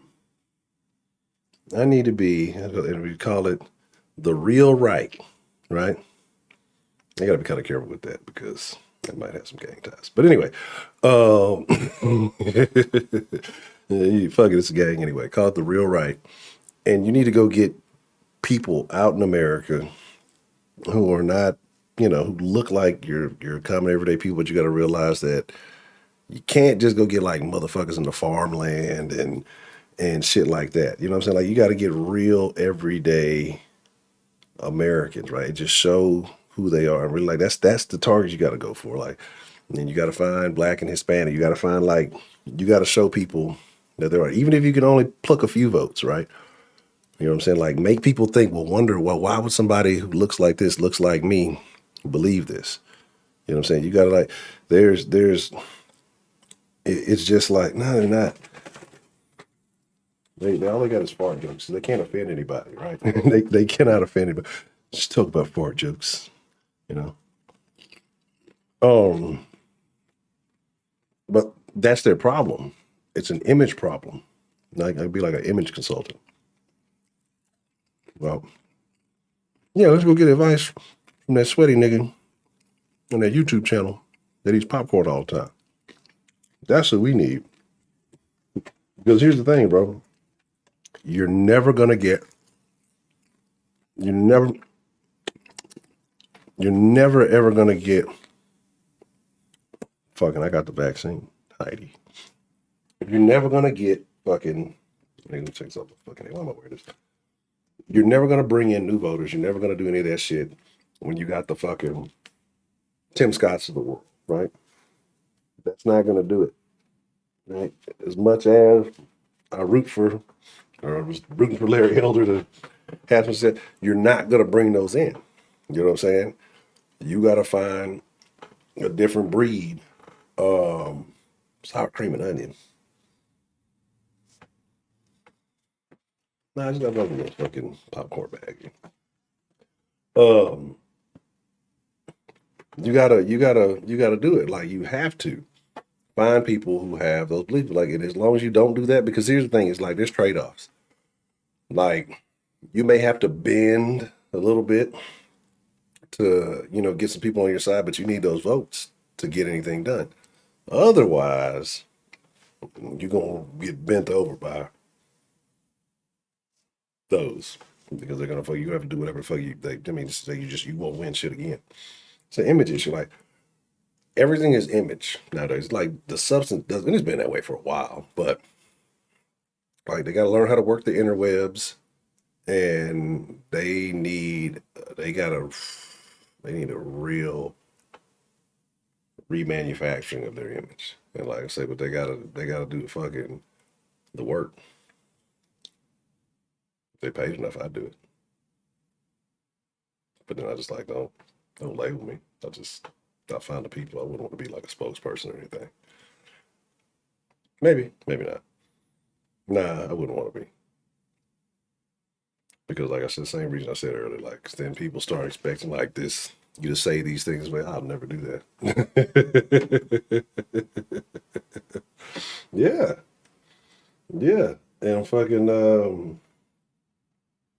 need to be, and we call it the real right, right? I got to be kind of careful with that because I might have some gang ties. But anyway, fuck it, it's a gang anyway. Call it the real right. And you need to go get people out in America who are not, who look like your common everyday people, but you got to realize that you can't just go get like motherfuckers in the farmland and shit like that. You know what I'm saying? Like, you got to get real everyday Americans, right? Just show who they are. Really, like, that's the target you got to go for. Like, and then you got to find black and Hispanic. You got to find you got to show people that there are, even if you can only pluck a few votes, right? You know what I'm saying? Like, make people think, wonder, why would somebody who looks like this, looks like me, believe this? You know what I'm saying? You got to it's just like, no, they're not. They all they got is fart jokes. So they can't offend anybody, right? they cannot offend anybody. Just talk about fart jokes, But that's their problem. It's an image problem. Like, I'd be like an image consultant. Well, yeah, let's go get advice from that sweaty nigga on that YouTube channel that eats popcorn all the time. That's what we need. Because here's the thing, bro. You're never ever gonna get fucking, I got the vaccine, Heidi. You're never gonna get fucking, let me check something. Fucking, why am I wearing this? You're never gonna bring in new voters. You're never gonna do any of that shit when you got the fucking Tim Scotts of the world, right? That's not gonna do it, right? As much as I was rooting for Larry Elder to have some said, you're not gonna bring those in. You know what I'm saying? You gotta find a different breed. Sour cream and onion. Nah, I just got nothing in this fucking popcorn bag. You gotta do it. Like, you have to find people who have those beliefs. Like, and as long as you don't do that, because here's the thing, it's like there's trade-offs. Like, you may have to bend a little bit to, get some people on your side, but you need those votes to get anything done. Otherwise, you're gonna get bent over by those, because they're gonna fuck you. Have to do whatever the fuck you won't win shit again. It's an image issue. Like, everything is image nowadays. Like, the substance doesn't. It's been that way for a while, but like, they got to learn how to work the interwebs and they need a real remanufacturing of their image. And like I say, but they gotta do the work. If they paid enough, I'd do it. But then I just like don't label me. I find the people. I wouldn't want to be like a spokesperson or anything. Maybe not. Nah, I wouldn't want to be. Because like I said, the same reason I said earlier, like then people start expecting like this, you to say these things, but I'll never do that. Yeah. Yeah. And fucking the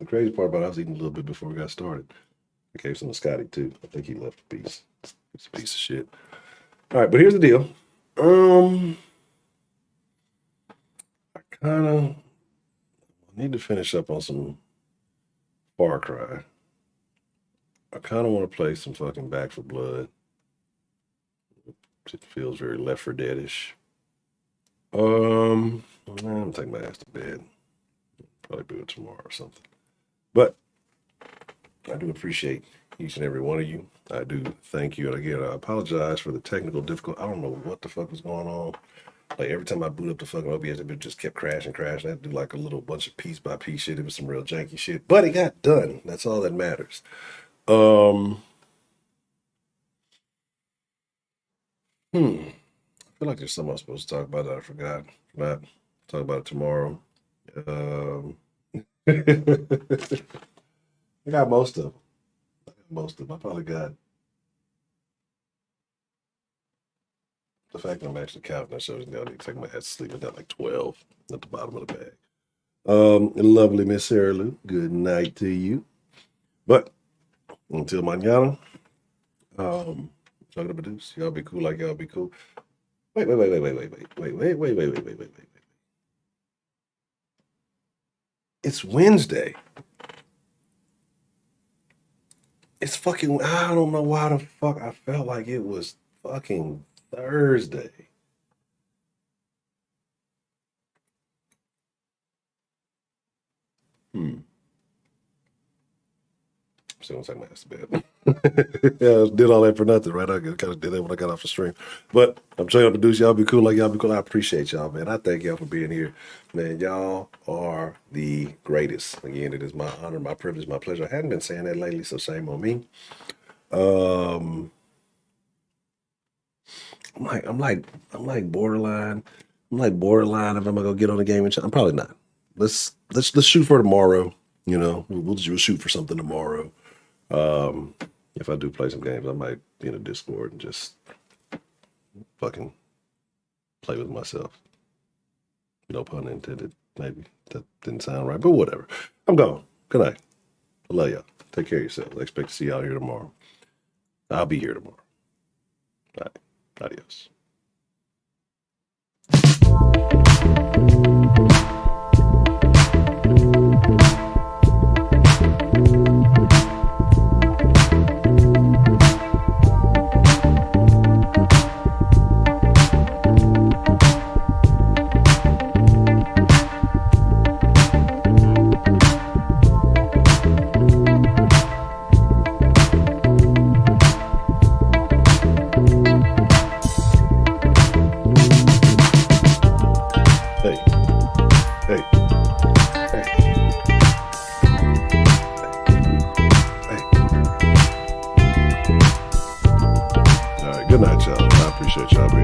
crazy part about it, I was eating a little bit before we got started. I gave some to Scotty too. I think he left a piece. It's a piece of shit. All right, but here's the deal. I kind of need to finish up on some Far Cry. I kind of want to play some fucking Back for Blood. It feels very Left 4 Dead-ish. I'm gonna take my ass to bed. Probably do it tomorrow or something. But I do appreciate each and every one of you. I do thank you. And again, I apologize for the technical difficulty. I don't know what the fuck was going on. Like every time I boot up the fucking OBS, it just kept crashing. I had to do like a little bunch of piece by piece shit. It was some real janky shit, but it got done. That's all that matters. I feel like there's something I'm supposed to talk about that I forgot. Not talk about it tomorrow. I got most of them. I probably got the fact that I'm actually counting. That shows me I need to take my ass to sleep. I got like 12 at the bottom of the bag. Lovely Miss Sarah Lou, good night to you. But until mañana, talking to produce. Y'all be cool like y'all be cool. Wait. It's Wednesday. It's fucking, I don't know why the fuck I felt like it was fucking Thursday. Still gonna take my ass to bed. Yeah, I did all that for nothing, right? I kind of did that when I got off the stream. But I'm trying to produce. Y'all be cool like y'all be cool. I appreciate y'all, man. I thank y'all for being here. Man, y'all are the greatest. Again, it is my honor, my privilege, my pleasure. I hadn't been saying that lately, so shame on me. I'm like borderline. I'm like borderline if I'm gonna go get on the game and I'm probably not. Let's shoot for tomorrow. You know, we'll shoot for something tomorrow. If I do play some games, I might be in a Discord and just fucking play with myself. No pun intended. Maybe that didn't sound right, but whatever. I'm gone. Good night. I love y'all. Take care of yourselves. I expect to see y'all here tomorrow. I'll be here tomorrow. All right. Adios. Good night, y'all. I appreciate y'all.